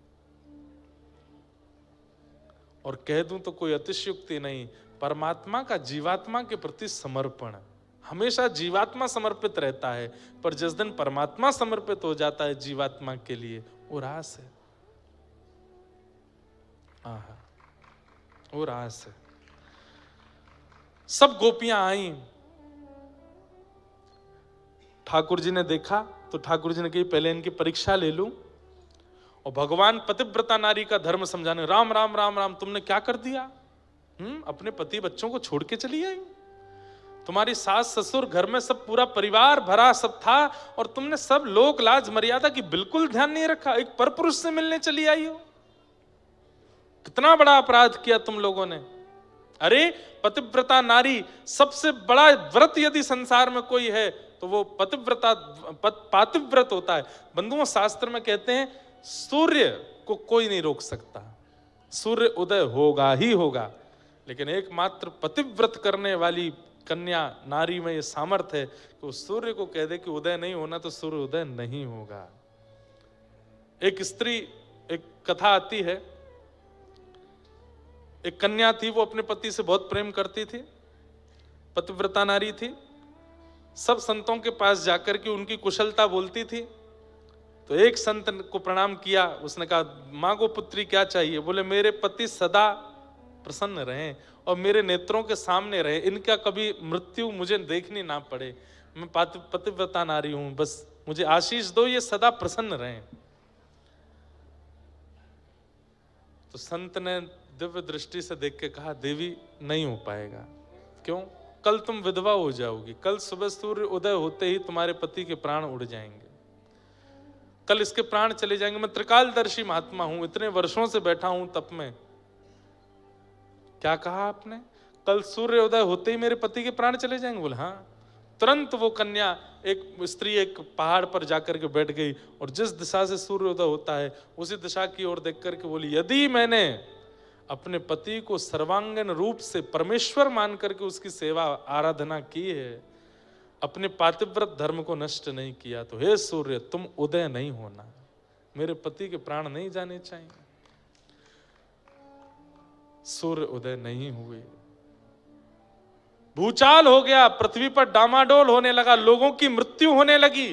और कह दूं तो कोई अतिशयोक्ति नहीं, परमात्मा का जीवात्मा के प्रति समर्पण। हमेशा जीवात्मा समर्पित रहता है, पर जिस दिन परमात्मा समर्पित हो जाता है जीवात्मा के लिए, वो रास है। आहा, वो रास है। सब गोपियां आई, ठाकुर जी ने देखा तो ठाकुर जी ने कही पहले इनकी परीक्षा ले लूं। और भगवान पतिव्रता नारी का धर्म समझाने, राम राम राम राम, तुमने क्या कर दिया? अपने पति बच्चों को छोड़ के चली आई। तुम्हारी सास ससुर, घर में सब पूरा परिवार भरा सब था, और तुमने सब लोक लाज मर्यादा की बिल्कुल ध्यान नहीं रखा, एक परपुरुष से मिलने चली आई हो। कितना बड़ा अपराध किया तुम लोगों ने। अरे पतिव्रता नारी, सबसे बड़ा व्रत यदि संसार में कोई है तो वो पातिव्रत होता है। बंधुओं, शास्त्र में कहते हैं सूर्य को कोई नहीं रोक सकता, सूर्य उदय होगा ही होगा, लेकिन एकमात्र पतिव्रत करने वाली कन्या नारी में ये सामर्थ्य है कि वो सूर्य को कह दे कि उदय नहीं होना तो सूर्य उदय नहीं होगा। एक स्त्री, एक कथा आती है, एक कन्या थी, वो अपने पति से बहुत प्रेम करती थी, पतिव्रता नारी थी। सब संतों के पास जाकर के उनकी कुशलता बोलती थी। तो एक संत को प्रणाम किया, उसने कहा मांगो पुत्री क्या चाहिए? बोले मेरे पति सदा प्रसन्न रहें और मेरे नेत्रों के सामने रहे, इनका कभी मृत्यु मुझे देखनी ना पड़े। मैं पतिव्रता नारी हूं, बस मुझे आशीष दो, ये सदा प्रसन्न रहें। तो संत ने दिव्य दृष्टि से देख के कहा देवी नहीं हो पाएगा। क्यों? कल तुम विधवा हो जाओगी, कल सुबह सूर्य उदय होते ही तुम्हारे पति के प्राण उड़ जाएंगे, कल इसके प्राण चले जाएंगे। मैं त्रिकालदर्शी महात्मा हूं, इतने वर्षों से बैठा हूं तप में। क्या कहा आपने? कल सूर्य उदय होते ही मेरे पति के प्राण चले जाएंगे? बोले हाँ। तुरंत वो कन्या, एक स्त्री, एक पहाड़ पर जाकर के बैठ गई और जिस दिशा से सूर्य उदय होता है उसी दिशा की ओर देख करके बोली, यदि मैंने अपने पति को सर्वांगीण रूप से परमेश्वर मान करके उसकी सेवा आराधना की है, अपने पातिव्रत धर्म को नष्ट नहीं किया, तो हे सूर्य तुम उदय नहीं होना, मेरे पति के प्राण नहीं जाने चाहिए। सूर्य उदय नहीं हुए, भूचाल हो गया, पृथ्वी पर डामाडोल होने लगा, लोगों की मृत्यु होने लगी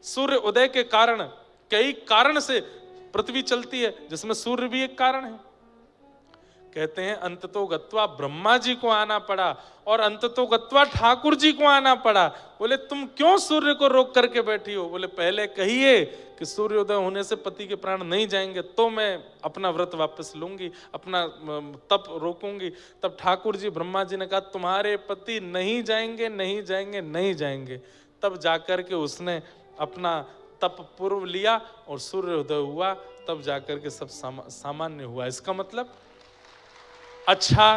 सूर्य उदय के कारण। कई कारण से पृथ्वी चलती है, जिसमें सूर्य भी एक कारण है। कहते हैं अंततो गत्वा ब्रह्मा जी को आना पड़ा और अंततो गत्वा ठाकुर जी को आना पड़ा। बोले तुम क्यों सूर्य को रोक करके बैठी हो? बोले पहले कहिए कि सूर्योदय होने से पति के प्राण नहीं जाएंगे तो मैं अपना व्रत वापस लूंगी, अपना तप रोकूंगी। तब ठाकुर जी, ब्रह्मा जी ने कहा तुम्हारे पति नहीं जाएंगे, नहीं जाएंगे, नहीं जाएंगे। तब जाकर के उसने अपना तप पूर्व लिया और सूर्योदय हुआ, तब जाकर के सब सामान्य हुआ। इसका मतलब अच्छा,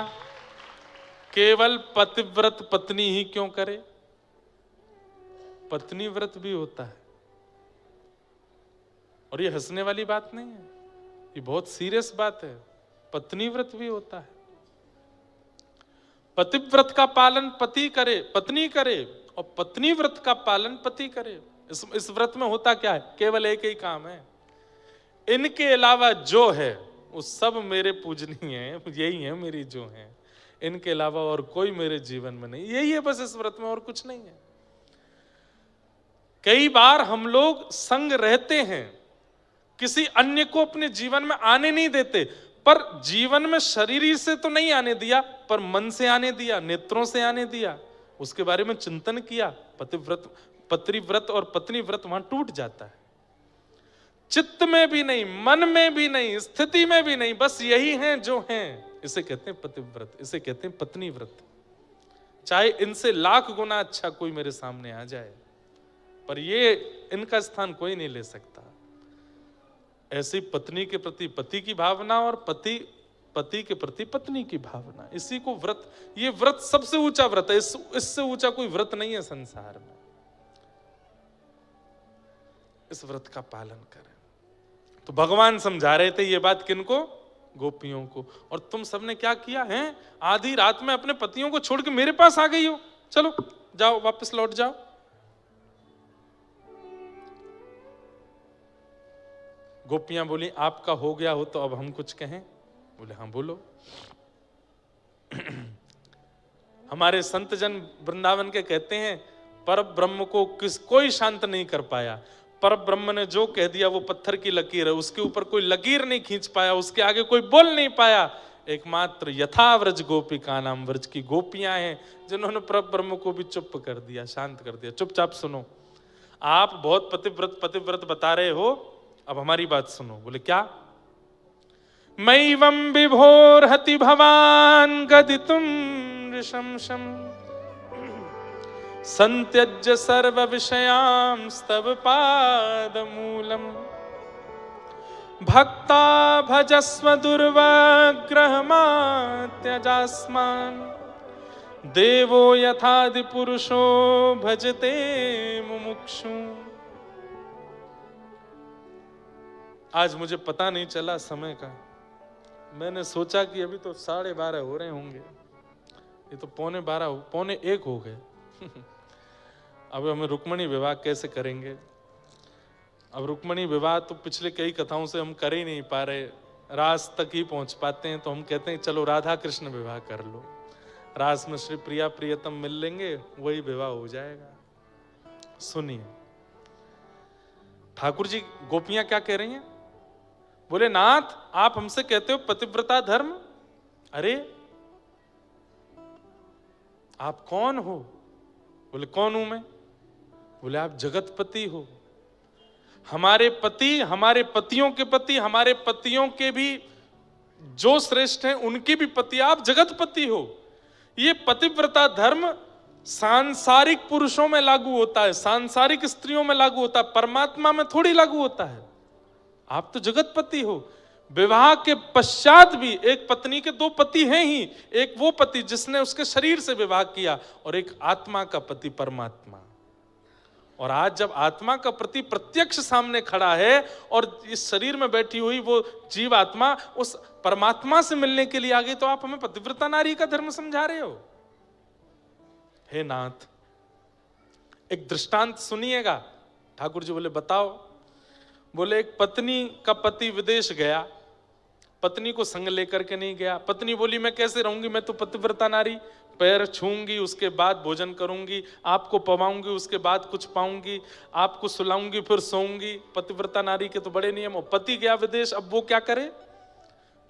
केवल पतिव्रत पत्नी ही क्यों करे? पत्नी व्रत भी होता है, और ये हंसने वाली बात नहीं है, ये बहुत सीरियस बात है। पत्नी व्रत भी होता है। पतिव्रत का पालन पति करे, पत्नी करे, और पत्नी व्रत का पालन पति करे। इस व्रत में होता क्या है? केवल एक ही काम है, इनके अलावा जो है वो सब मेरे पूजनीय है, यही है मेरी जो है, इनके अलावा और कोई मेरे जीवन में नहीं। यही है बस इस व्रत में, और कुछ नहीं है। कई बार हम लोग संग रहते हैं, किसी अन्य को अपने जीवन में आने नहीं देते, पर जीवन में शरीर से तो नहीं आने दिया, पर मन से आने दिया, नेत्रों से आने दिया, उसके बारे में चिंतन किया। पतिव्रत और पत्नी व्रत वहां टूट जाता है। चित्त में भी नहीं, मन में भी नहीं, स्थिति में भी नहीं, बस यही हैं जो हैं। इसे कहते हैं पतिव्रत, इसे कहते हैं पत्नी व्रत। चाहे इनसे लाख गुना अच्छा कोई मेरे सामने आ जाए, पर ये इनका स्थान कोई नहीं ले सकता। ऐसी पत्नी के प्रति पति की भावना और पति के प्रति पत्नी की भावना, इसी को व्रत, ये व्रत सबसे ऊंचा व्रत है। इससे ऊंचा कोई व्रत नहीं है संसार में। इस व्रत का पालन करें। तो भगवान समझा रहे थे ये बात किनको? गोपियों को। और तुम सबने क्या किया है? आधी रात में अपने पतियों को छोड़ के मेरे पास आ गई हो। चलो जाओ, वापस लौट जाओ। गोपियां बोली आपका हो गया हो तो अब हम कुछ कहें? बोले हाँ बोलो। हमारे संत जन वृंदावन के कहते हैं पर ब्रह्म को कोई शांत नहीं कर पाया। पर ब्रह्म ने जो कह दिया वो पत्थर की लकीर है, उसके ऊपर कोई लकीर नहीं खींच पाया, उसके आगे कोई बोल नहीं पाया। एकमात्र यथा व्रज गोपिका नाम, व्रज की गोपियां हैं जिन्होंने पर ब्रह्म को भी चुप कर दिया, शांत कर दिया। चुपचाप सुनो। आप बहुत पतिव्रत बता रहे हो, अब हमारी बात सुनो। बोले क्या? मैवं विभोर्हति भवान गदितुम ऋषंशम संत्यज्य सर्व विषयांस्तव पादमूलम भक्ता भजस्व दुर्वग्रहमात्यजास्मान् देवो यथादि पुरुषो भजते मुमुक्षु। आज मुझे पता नहीं चला समय का, मैंने सोचा कि अभी तो 12:30 हो रहे होंगे, ये तो 12:45 हो गए। अब हमें रुक्मणी विवाह कैसे करेंगे? अब रुक्मणी विवाह तो पिछले कई कथाओं से हम कर ही नहीं पा रहे, रास तक ही पहुंच पाते हैं, तो हम कहते हैं चलो राधा कृष्ण विवाह कर लो, रास में श्री प्रिया प्रियतम मिल लेंगे, वही विवाह हो जाएगा। सुनिए ठाकुर जी, गोपियां क्या कह रही हैं? बोले नाथ आप हमसे कहते हो पतिव्रता धर्म, अरे आप कौन हो? बोले कौन हूं मैं? बोले आप जगतपति हो। हमारे पति, हमारे पतियों के पति, हमारे पतियों के भी जो श्रेष्ठ हैं उनके भी पति, आप जगतपति हो। ये पतिव्रता धर्म सांसारिक पुरुषों में लागू होता है, सांसारिक स्त्रियों में लागू होता है, परमात्मा में थोड़ी लागू होता है। आप तो जगतपति हो। विवाह के पश्चात भी एक पत्नी के 2 पति हैं ही, एक वो पति जिसने उसके शरीर से विवाह किया और एक आत्मा का पति परमात्मा। और आज जब आत्मा का प्रति प्रत्यक्ष सामने खड़ा है और इस शरीर में बैठी हुई वो जीव आत्मा उस परमात्मा से मिलने के लिए आ गई, तो आप हमें पतिव्रता नारी का धर्म समझा रहे हो? हे नाथ, एक दृष्टांत सुनिएगा। ठाकुर जी बोले बताओ। बोले एक पत्नी का पति विदेश गया, पत्नी को संग लेकर के नहीं गया। पत्नी बोली मैं कैसे रहूंगी, मैं तो पतिव्रता नारी, पैर छूंगी उसके बाद भोजन करूंगी, आपको पवाऊंगी उसके बाद कुछ पाऊंगी, आपको सुलाऊंगी फिर सोऊंगी। पतिव्रता नारी के तो बड़े नियम हो। पति गया विदेश, अब वो क्या करे?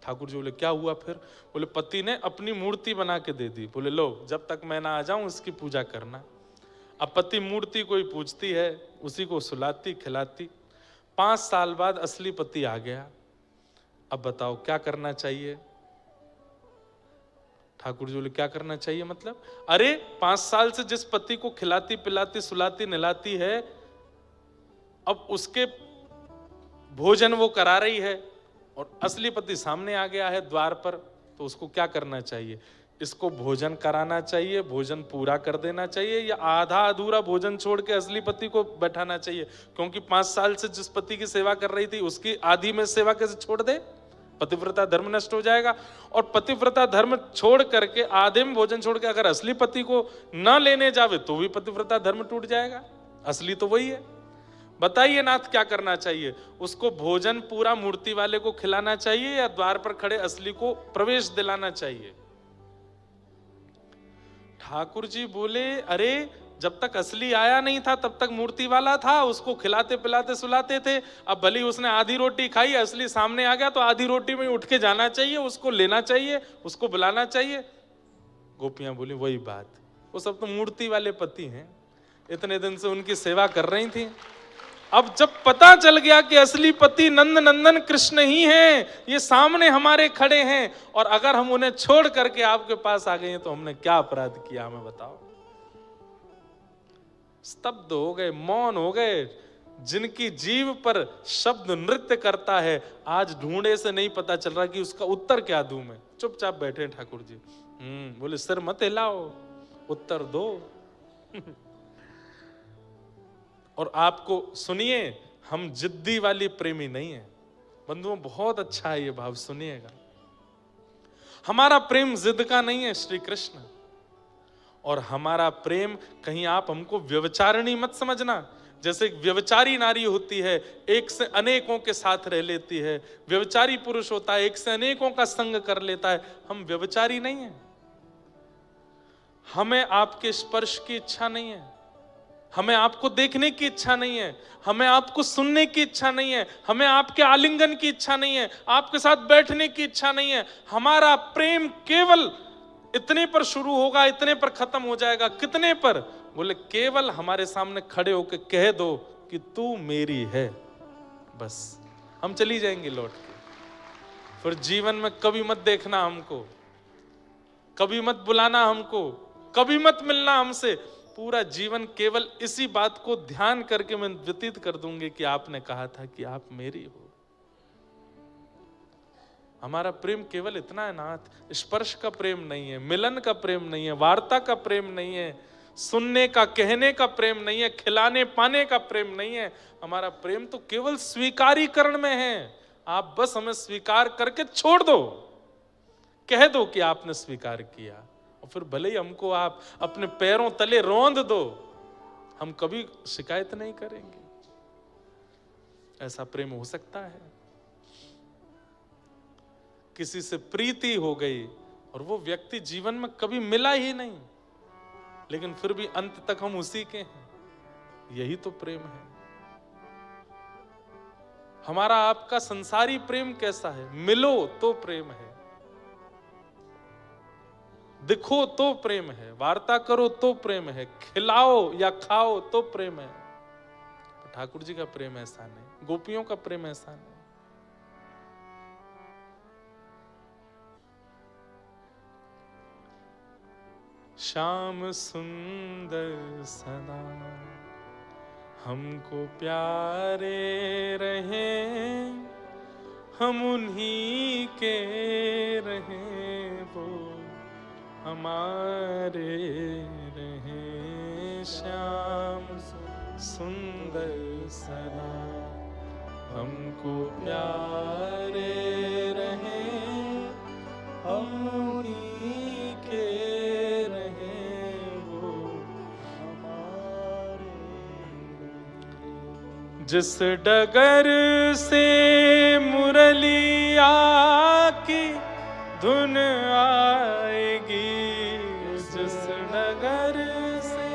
ठाकुर जी बोले क्या हुआ फिर? बोले पति ने अपनी मूर्ति बना के दे दी। बोले लो जब तक मैं ना आ जाऊं इसकी पूजा करना। अब पति मूर्ति कोई पूजती है, उसी को सुलाती खिलाती। 5 साल बाद असली पति आ गया। अब बताओ क्या करना चाहिए? ठाकुर जी बोले क्या करना चाहिए मतलब? अरे 5 साल से जिस पति को खिलाती पिलाती सुलाती नहलाती है, अब उसके भोजन वो करा रही है और असली पति सामने आ गया है द्वार पर, तो उसको क्या करना चाहिए? इसको भोजन कराना चाहिए, भोजन पूरा कर देना चाहिए, या आधा अधूरा भोजन छोड़ के असली पति को बैठाना चाहिए? क्योंकि 5 साल से जिस पति की सेवा कर रही थी उसकी आधी में सेवा कैसे छोड़ दे? पतिव्रता धर्म नष्ट हो जाएगा। और पतिव्रता धर्म छोड़ करके आधे में भोजन छोड़ के अगर असली पति को न लेने जावे तो भी पतिव्रता धर्म टूट जाएगा। असली तो वही है। बताइए नाथ क्या करना चाहिए? उसको भोजन पूरा मूर्ति वाले को खिलाना चाहिए या द्वार पर खड़े असली को प्रवेश दिलाना चाहिए? ठाकुर जी बोले अरे जब तक असली आया नहीं था तब तक मूर्ति वाला था, उसको खिलाते पिलाते सुलाते थे। अब भली उसने आधी रोटी खाई, असली सामने आ गया तो आधी रोटी में उठ के जाना चाहिए, उसको लेना चाहिए, उसको बुलाना चाहिए। गोपियां बोली वही बात, वो सब तो मूर्ति वाले पति हैं, इतने दिन से उनकी सेवा कर रही थी। अब जब पता चल गया कि असली पति नंद नंदन कृष्ण ही हैं, ये सामने हमारे खड़े हैं, और अगर हम उन्हें छोड़ करके आपके पास आ गए तो हमने क्या अपराध किया हमें बताओ? स्तब्ध हो गए, मौन हो गए। जिनकी जीव पर शब्द नृत्य करता है, आज ढूंढे से नहीं पता चल रहा कि उसका उत्तर क्या दूं मैं। चुपचाप बैठे ठाकुर जी। बोले सिर मत हिलाओ, उत्तर दो। और आपको सुनिए, हम जिद्दी वाली प्रेमी नहीं है बंधुओं, बहुत अच्छा है ये भाव, सुनिएगा। हमारा प्रेम जिद का नहीं है श्री कृष्ण, और हमारा प्रेम कहीं आप हमको व्यभिचारिणी मत समझना। जैसे एक व्यभिचारी नारी होती है, एक से अनेकों के साथ रह लेती है, व्यभिचारी पुरुष होता है, एक से अनेकों का संग कर लेता है। हम व्यभिचारी नहीं है। हमें आपके स्पर्श की इच्छा नहीं है, हमें आपको देखने की इच्छा नहीं है, हमें आपको सुनने की इच्छा नहीं है, हमें आपके आलिंगन की इच्छा नहीं है, आपके साथ बैठने की इच्छा नहीं है। हमारा प्रेम केवल इतने पर शुरू होगा, इतने पर खत्म हो जाएगा। कितने पर? बोले केवल हमारे सामने खड़े होकर कह दो कि तू मेरी है, बस हम चली जाएंगे लौट के। फिर जीवन में कभी मत देखना हमको, कभी मत बुलाना हमको, कभी मत मिलना हमसे। पूरा जीवन केवल इसी बात को ध्यान करके मैं व्यतीत कर दूंगी कि आपने कहा था कि आप मेरी हो। हमारा प्रेम केवल इतना है नाथ, स्पर्श का प्रेम नहीं है, मिलन का प्रेम नहीं है, वार्ता का प्रेम नहीं है, सुनने का कहने का प्रेम नहीं है, खिलाने पाने का प्रेम नहीं है। हमारा प्रेम तो केवल स्वीकारीकरण में है। आप बस हमें स्वीकार करके छोड़ दो, कह दो कि आपने स्वीकार किया, और फिर भले ही हमको आप अपने पैरों तले रौंद दो, हम कभी शिकायत नहीं करेंगे। ऐसा प्रेम हो सकता है? किसी से प्रीति हो गई और वो व्यक्ति जीवन में कभी मिला ही नहीं, लेकिन फिर भी अंत तक हम उसी के हैं, यही तो प्रेम है। हमारा आपका संसारी प्रेम कैसा है? मिलो तो प्रेम है, दिखो तो प्रेम है, वार्ता करो तो प्रेम है, खिलाओ या खाओ तो प्रेम है। तो ठाकुर जी का प्रेम ऐसा नहीं, गोपियों का प्रेम ऐसा नहीं। श्याम सुंदर सदा हमको प्यारे रहे, हम उन्हीं के रहे, वो हमारे रहे। श्याम सुंदर सदा हमको प्यारे रहे, हम उन्हीं के रहे, वो हमारे रहे। जिस डगर से मुरलिया की धुन आएगी, जिस डगर से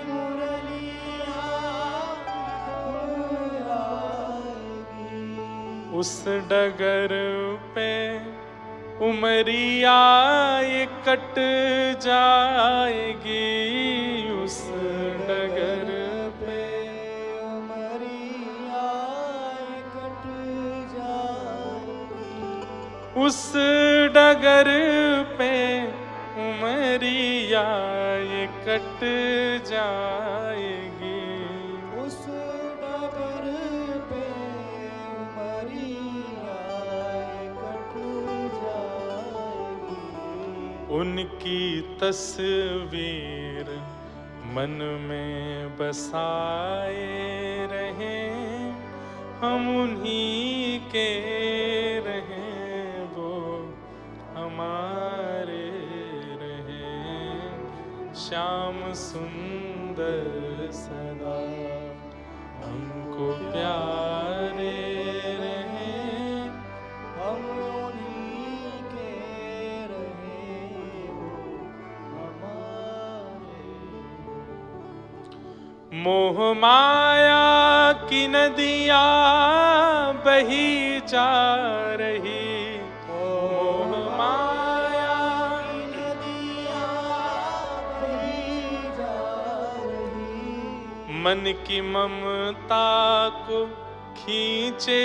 मुरलिया आएगी, उस डगर पे उमरिया ये कट जाएगी, उस डगर पे उमरिया ये कट जाएगी, उस डगर पे उमरिया ये कट जाएगी, उस डगर पे उमरिया ये कट जाएगी। उनकी तस्वीर मन में बसाए रहे, हम उन्हीं के रहे, वो हमारे रहे। श्याम सुंदर सदा हमको प्यारे रहे, हम उन्हीं के रहे, वो हमारे। मोह माया की नदियाँ बही जा रही, मोह माया की नदियाँ बही जा रही, मन की ममता को खींचे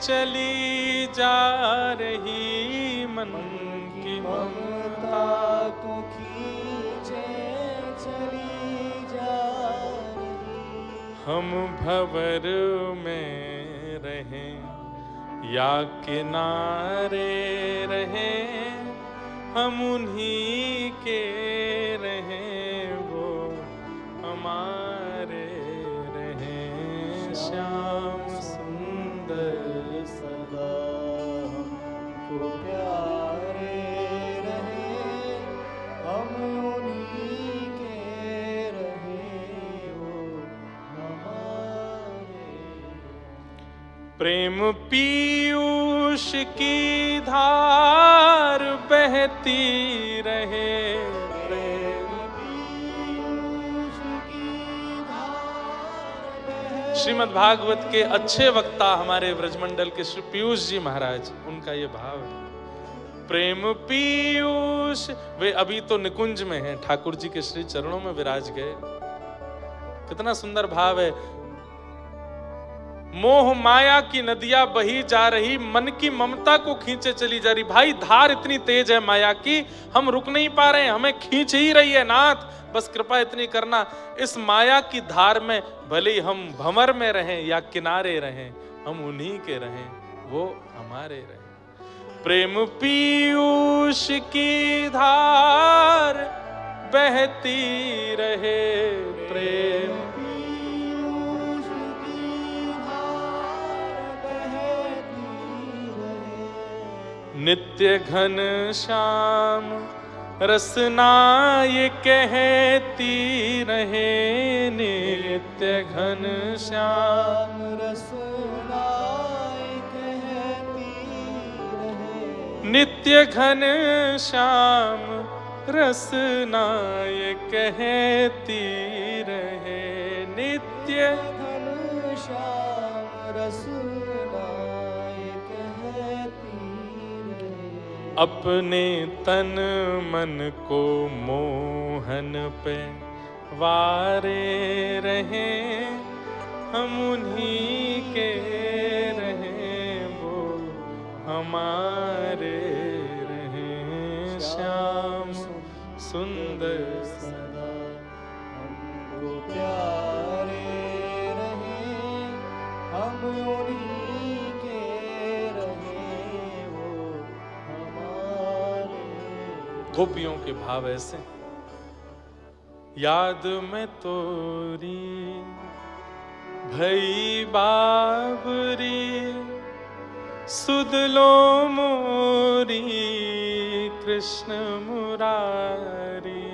चली जा रही, मन की ममता को खींचे चली जा रही। हम भंवर में रहें या किनारे रहें, हम उन्हीं के रहें, वो हमारे रहें। श्याम सुंदर सदा हमको प्यारे रहे, हम उन्हीं के रहे, वो हमारे। प्रेम पीयूष की धार बहती रहे, प्रेम श्रीमद् भागवत के अच्छे वक्ता हमारे ब्रजमंडल के श्री पीयूष जी महाराज, उनका ये भाव है, प्रेम पीयूष। वे अभी तो निकुंज में हैं, ठाकुर जी के श्री चरणों में विराज गए। कितना सुंदर भाव है। मोह माया की नदियां बही जा रही, मन की ममता को खींचे चली जा रही। भाई धार इतनी तेज है माया की, हम रुक नहीं पा रहे हैं, हमें खींच ही रही है। नाथ बस कृपा इतनी करना, इस माया की धार में भले ही हम भंवर में रहें या किनारे रहें, हम उन्हीं के रहें, वो हमारे रहें। प्रेम पीयूष की धार बहती रहे, प्रेम नित्य घन श्याम रसना ये कहती रहे, नित्य घन श्याम रसना ये कहती रहे, नित्य घन श्याम रसना ये कहती रहे, नित्य घन श्याम रसना ये कहती रहे। अपने तन मन को मोहन पे वारे रहे, हम उन्हीं के रहे, वो हमारे रहे। श्याम सुंदर सदा हमको प्यारे रहे, हम उन्हीं के रहे, वो हमारे। गोपियों के भाव ऐसे, याद में तोरी भई बाबरी, सुध लो मोरी कृष्ण मुरारी,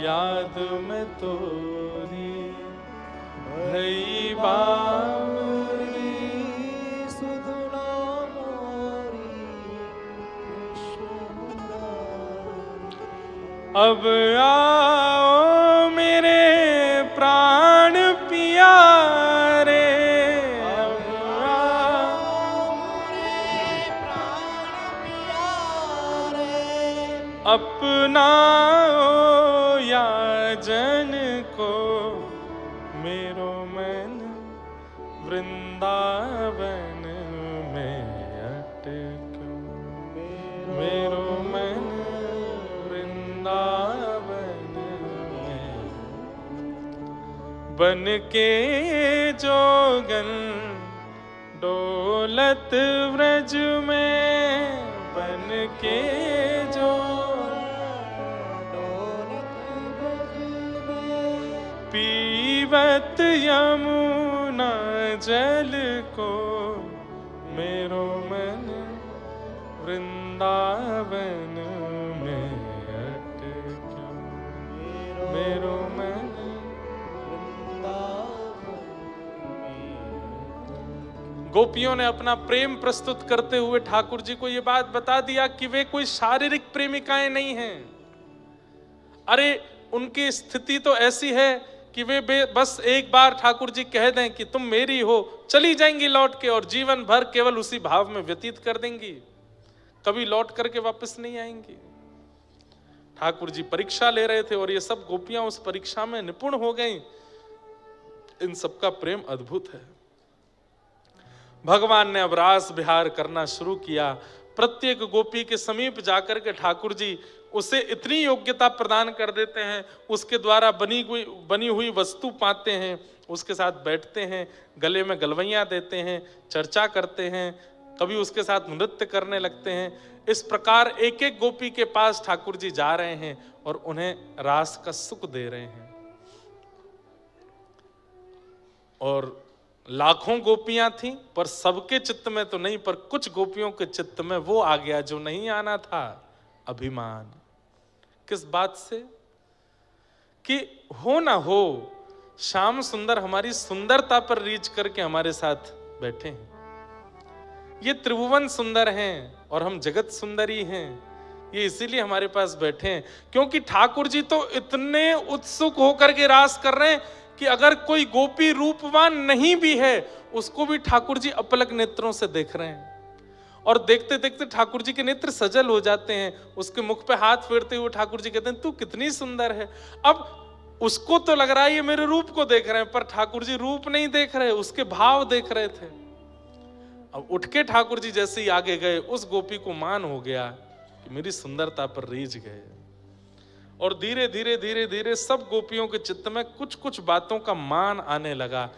याद में तोरी भई बाबरी, सुध लो मोरी कृष्ण मुरारी। अब आओ मेरे प्राण पियारे, अब आओ मेरे प्राण पियारे, अपनाओ याजन को, मेरो मन वृंदावन में अटक्यो, मेरो मन वृंदावन में। बन के जोगन डोलत व्रज में, बन के जो पीवत यमुना जल को, मेरो मन वृंदावन में अटक्यो, मेरो मन वृंदावन में। गोपियों ने अपना प्रेम प्रस्तुत करते हुए ठाकुर जी को ये बात बता दिया कि वे कोई शारीरिक प्रेमिकाएं नहीं हैं। अरे उनकी स्थिति तो ऐसी है कि वे बस एक बार ठाकुर जी कह दें कि तुम मेरी हो, चली जाएंगी लौट के, और जीवन भर केवल उसी भाव में व्यतीत कर देंगी, कभी लौट करके वापस नहीं आएंगी। ठाकुर जी परीक्षा ले रहे थे और ये सब गोपियां उस परीक्षा में निपुण हो गईं। इन सबका प्रेम अद्भुत है। भगवान ने अब रास विहार करना शुरू किया। प्रत्येक गोपी के समीप जाकर के ठाकुर जी उसे इतनी योग्यता प्रदान कर देते हैं, उसके द्वारा बनी हुई वस्तु पाते हैं, उसके साथ बैठते हैं, गले में गलवैयां देते हैं, चर्चा करते हैं, कभी उसके साथ नृत्य करने लगते हैं। इस प्रकार एक एक गोपी के पास ठाकुर जी जा रहे हैं और उन्हें रास का सुख दे रहे हैं। और लाखों गोपियां थीं, पर सबके चित्त में तो नहीं, पर कुछ गोपियों के चित्त में वो आ गया जो नहीं आना था, अभिमान। किस बात से? कि हो ना हो, श्याम सुंदर हमारी सुंदरता पर रीच करके हमारे साथ बैठे हैं। ये त्रिभुवन सुंदर हैं और हम जगत सुंदरी हैं, ये इसीलिए हमारे पास बैठे हैं। क्योंकि ठाकुर जी तो इतने उत्सुक होकर के रास कर रहे हैं कि अगर कोई गोपी रूपवान नहीं भी है उसको भी ठाकुर जी अपलक नेत्रों से देख रहे हैं, और देखते देखते ठाकुर जी के नेत्र सजल हो जाते हैं। उसके मुख पे हाथ फेरते हुए ठाकुर जी कहते हैं तू कितनी सुंदर है। अब उसको तो लग रहा है ये मेरे रूप को देख रहे हैं, पर ठाकुर जी रूप नहीं देख रहे, उसके भाव देख रहे थे। अब उठ के ठाकुर जी जैसे ही आगे गए, उस गोपी को मान हो गया कि मेरी सुंदरता पर रीझ गए, और धीरे धीरे धीरे धीरे सब गोपियों के चित्त में कुछ कुछ बातों का मान आने लगा।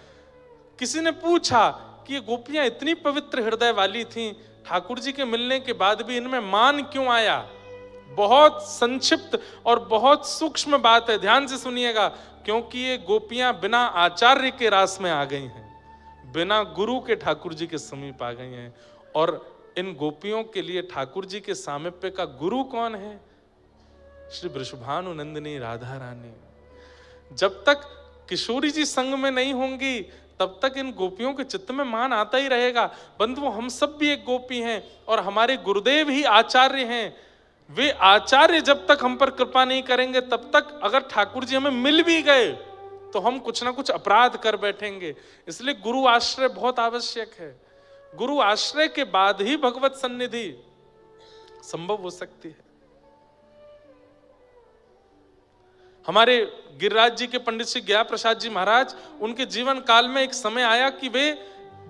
किसी ने पूछा कि ये गोपियां इतनी पवित्र हृदय वाली थीं, ठाकुर जी के मिलने के बाद भी इनमें मान क्यों आया? बहुत संक्षिप्त और बहुत सूक्ष्म बात है, ध्यान से सुनिएगा, क्योंकि ये गोपियां बिना आचार्य के रास में आ गई हैं, बिना गुरु के ठाकुर जी के समीप आ गई हैं। और इन गोपियों के लिए ठाकुर जी के सामीप्य का गुरु कौन है? श्री वृषभानु नंदिनी राधा रानी। जब तक किशोरी जी संग में नहीं होंगी तब तक इन गोपियों के चित्त में मान आता ही रहेगा। बंधुओं, हम सब भी एक गोपी हैं और हमारे गुरुदेव ही आचार्य हैं। वे आचार्य जब तक हम पर कृपा नहीं करेंगे तब तक अगर ठाकुर जी हमें मिल भी गए तो हम कुछ ना कुछ अपराध कर बैठेंगे। इसलिए गुरु आश्रय बहुत आवश्यक है। गुरु आश्रय के बाद ही भगवत सन्निधि संभव हो सकती है। हमारे गिरिराज जी के पंडित श्री गया प्रसाद जी महाराज, उनके जीवन काल में एक समय आया कि वे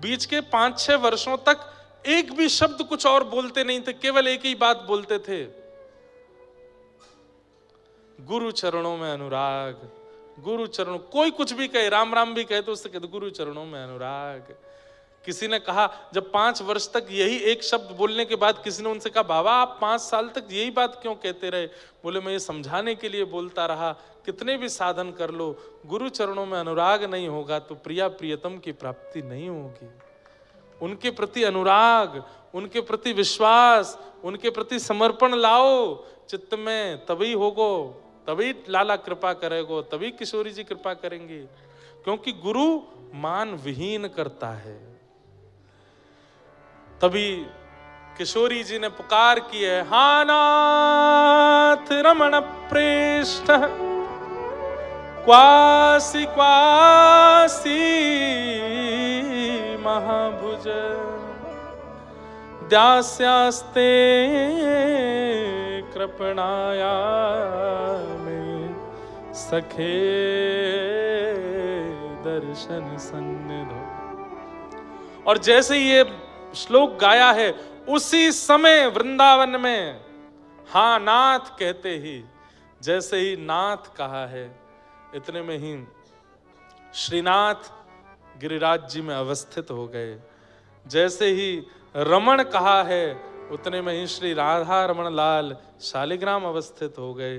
बीच के 5-6 वर्षों तक एक भी शब्द कुछ और बोलते नहीं थे, केवल एक ही बात बोलते थे, गुरु चरणों में अनुराग। गुरु चरणों, कोई कुछ भी कहे, राम राम भी कहे तो उससे कहते गुरु चरणों में अनुराग। किसी ने कहा, जब 5 वर्ष तक यही एक शब्द बोलने के बाद किसी ने उनसे कहा, बाबा आप 5 साल तक यही बात क्यों कहते रहे? बोले मैं ये समझाने के लिए बोलता रहा, कितने भी साधन कर लो, गुरु चरणों में अनुराग नहीं होगा तो प्रिया प्रियतम की प्राप्ति नहीं होगी। उनके प्रति अनुराग, उनके प्रति विश्वास, उनके प्रति समर्पण लाओ चित्त में, तभी होगो, तभी लाला कृपा करेगो, तभी किशोरी जी कृपा करेंगी। क्योंकि गुरु मान विहीन करता है। तभी किशोरी जी ने पुकार की है, हा नाथ रमण प्रेष्ठ क्वासी क्वासी महाभुज दास्यास्ते कृपणाया में सखे दर्शन सन्निधो। और जैसे ये श्लोक गाया है, उसी समय वृंदावन में हाँ नाथ कहते ही, जैसे ही नाथ कहा है, इतने में ही श्रीनाथ गिरिराज जी में अवस्थित हो गए। जैसे ही रमण कहा है, उतने में ही श्री राधा रमण लाल शालिग्राम अवस्थित हो गए।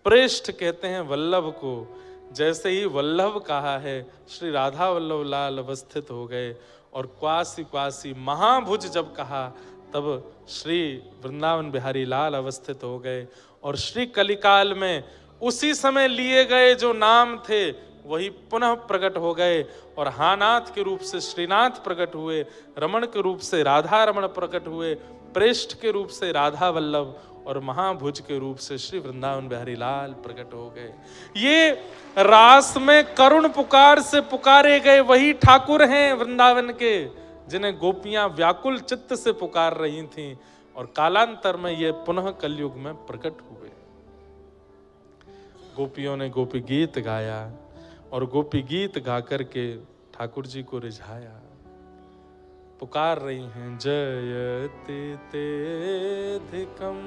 प्रेष्ठ कहते हैं वल्लभ को, जैसे ही वल्लभ कहा है, श्री राधा वल्लभ लाल अवस्थित हो गए। और क्वासी क्वासी महाभुज जब कहा, तब श्री वृंदावन बिहारी लाल अवस्थित हो गए। और श्री कलिकाल में उसी समय लिए गए जो नाम थे वही पुनः प्रकट हो गए, और हानाथ के रूप से श्रीनाथ प्रकट हुए, रमण के रूप से राधा रमण प्रकट हुए, प्रेष्ठ के रूप से राधा वल्लभ, और महाभुज के रूप से श्री वृंदावन बिहारी लाल प्रकट हो गए। ये रास में करुण पुकार से पुकारे गए वही ठाकुर हैं वृंदावन के, जिन्हें गोपियां व्याकुल चित्त से पुकार रही थीं, और कालांतर में ये पुनः कलयुग में प्रकट हुए। गोपियों ने गोपी गीत गाया, और गोपी गीत गा करके ठाकुर जी को रिझाया। पुकार रही हैं, जयति तेधिकम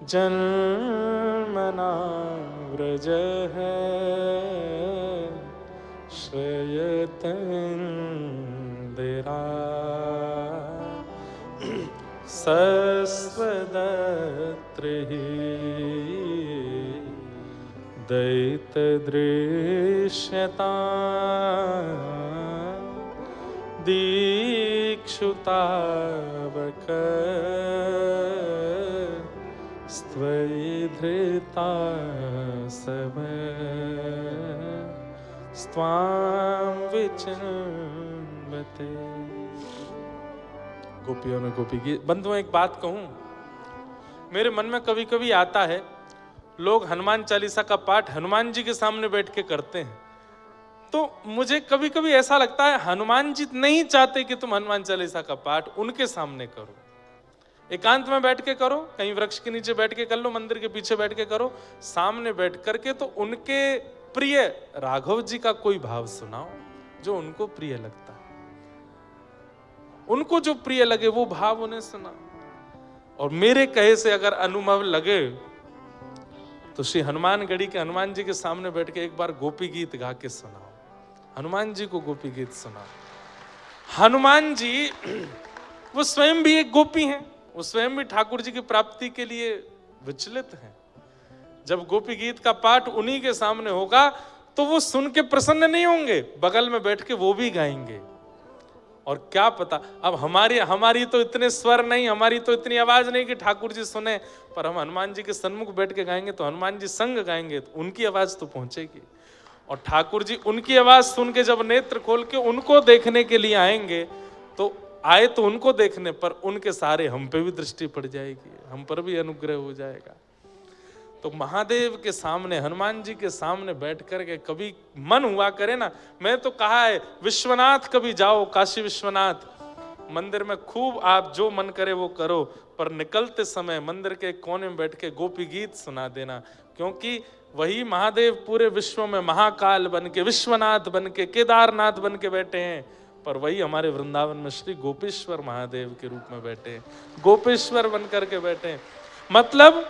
जन्मना व्रज है श्रयतंदिरा सस्वदत्र दैत दृश्यता दीक्षुतावक स्त्वयि धृता सब स्वाम विचिन्वते। गोपियों ने गोपी गीत। बंधुओं, एक बात कहूं, मेरे मन में कभी कभी आता है, लोग हनुमान चालीसा का पाठ हनुमान जी के सामने बैठ के करते हैं, तो मुझे कभी कभी ऐसा लगता है हनुमान जी नहीं चाहते कि तुम हनुमान चालीसा का पाठ उनके सामने करो, एकांत में बैठ के करो, कहीं वृक्ष के नीचे बैठ के कर लो, मंदिर के पीछे बैठ के करो, सामने बैठ करके तो उनके प्रिय राघव जी का कोई भाव सुनाओ जो उनको प्रिय लगता है, उनको जो प्रिय लगे वो भाव उन्हें सुनाओ। और मेरे कहे से अगर अनुभव लगे तो श्री हनुमानगढ़ी के हनुमान जी के सामने बैठ के एक बार गोपी गीत गा के सुनाओ, हनुमान जी को गोपी गीत सुनाओ। हनुमान जी वो स्वयं भी एक गोपी हैं, वो स्वयं भी ठाकुर जी की प्राप्ति के लिए विचलित हैं। जब गोपी गीत का पाठ उन्हीं के सामने होगा तो वो सुन के प्रसन्न नहीं होंगे, बगल में बैठ के वो भी गाएंगे। और क्या पता, अब हमारी तो इतने स्वर नहीं, हमारी तो इतनी आवाज नहीं कि ठाकुर जी सुने, पर हम हनुमान जी के सन्मुख बैठ के गाएंगे तो हनुमान जी संग गाएंगे तो उनकी आवाज तो पहुंचेगी। और ठाकुर जी उनकी आवाज सुन के जब नेत्र खोल के उनको देखने के लिए आएंगे तो आए तो उनको देखने पर उनके सारे हम पे भी दृष्टि पड़ जाएगी, हम पर भी अनुग्रह हो जाएगा। तो महादेव के सामने, हनुमान जी के सामने बैठ कर के कभी मन हुआ करे ना, मैं तो कहा है विश्वनाथ कभी जाओ, काशी विश्वनाथ मंदिर में खूब आप जो मन करे वो करो, पर निकलते समय मंदिर के कोने में बैठ के गोपी गीत सुना देना, क्योंकि वही महादेव पूरे विश्व में महाकाल बन के, विश्वनाथ बन के, केदारनाथ बन के बैठे हैं, पर वही हमारे वृंदावन में श्री गोपेश्वर महादेव के रूप में बैठे हैं, गोपेश्वर बन करके बैठे हैं। मतलब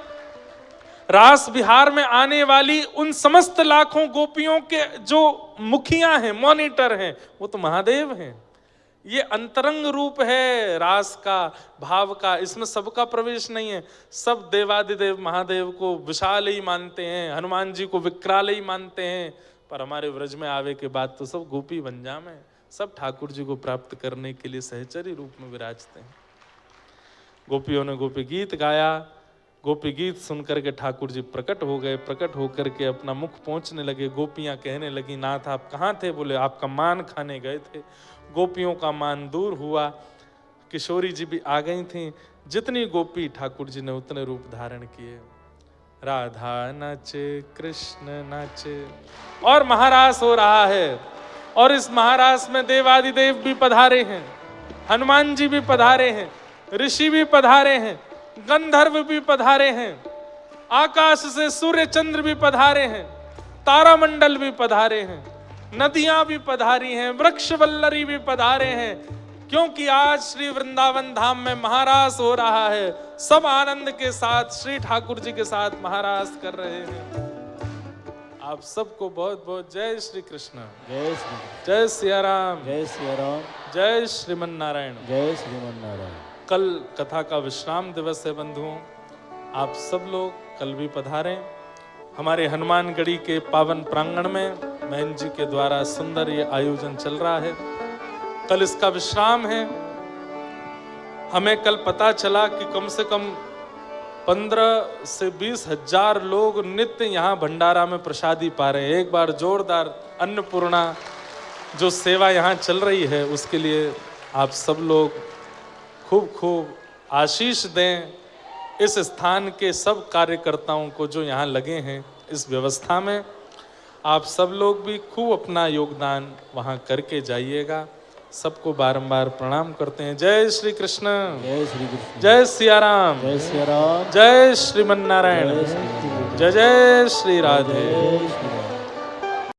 रास बिहार में आने वाली उन समस्त लाखों गोपियों के जो मुखिया हैं, मॉनिटर हैं, वो तो महादेव हैं। ये अंतरंग रूप है रास का, भाव का, इसमें सबका प्रवेश नहीं है। सब देवादिदेव महादेव को विशाल ही मानते हैं, हनुमान जी को विकराल ही मानते हैं, पर हमारे व्रज में आवे के बाद तो सब गोपी बंजाम है, सब ठाकुर जी को प्राप्त करने के लिए सहचरी रूप में विराजते हैं। गोपियों ने गोपी गीत गाया, गोपी गीत सुनकर के ठाकुर जी प्रकट हो गए, प्रकट होकर के अपना मुख पहुंचने लगे। गोपियां कहने लगी, नाथ आप कहाँ थे? बोले आपका मान खाने गए थे। गोपियों का मान दूर हुआ, किशोरी जी भी आ गई थी। जितनी गोपी ठाकुर जी ने उतने रूप धारण किए। राधा नाचे, कृष्ण नाचे, और महारास हो रहा है। और इस महारास में देवादिदेव भी पधारे हैं, हनुमान जी भी पधारे हैं, ऋषि भी पधारे हैं, गंधर्व भी पधारे हैं, आकाश से सूर्य चंद्र भी पधारे हैं, तारामंडल भी पधारे हैं, नदियां भी पधारी हैं, वृक्ष वल्लरी भी पधारे हैं, क्योंकि आज श्री वृंदावन धाम में महारास हो रहा है। सब आनंद के साथ श्री ठाकुर जी के साथ महारास कर रहे हैं। आप सबको बहुत बहुत जय श्री कृष्ण, जय सिया राम, जय सिया राम, जय श्रीमन नारायण, जय श्रीमन नारायण। कल कथा का विश्राम दिवस है बंधुओं, आप सब लोग कल भी पधारें। हमारे हनुमानगढ़ी के पावन प्रांगण में बहन जी के द्वारा सुंदर ये आयोजन चल रहा है। कल इसका विश्राम है। हमें कल पता चला कि कम से कम 15 से 20 हजार लोग नित्य यहाँ भंडारा में प्रसादी पा रहे हैं। एक बार जोरदार अन्नपूर्णा जो सेवा यहाँ चल रही है उसके लिए आप सब लोग खूब खूब आशीष दें। इस स्थान के सब कार्यकर्ताओं को जो यहाँ लगे हैं इस व्यवस्था में, आप सब लोग भी खूब अपना योगदान वहाँ करके जाइएगा। सबको बारंबार प्रणाम करते हैं। जय श्री कृष्ण, जय श्री कृष्ण, जय सिया राम, जय सिया राम, जय श्रीमन नारायण, जय जय श्री राधे। जय श्री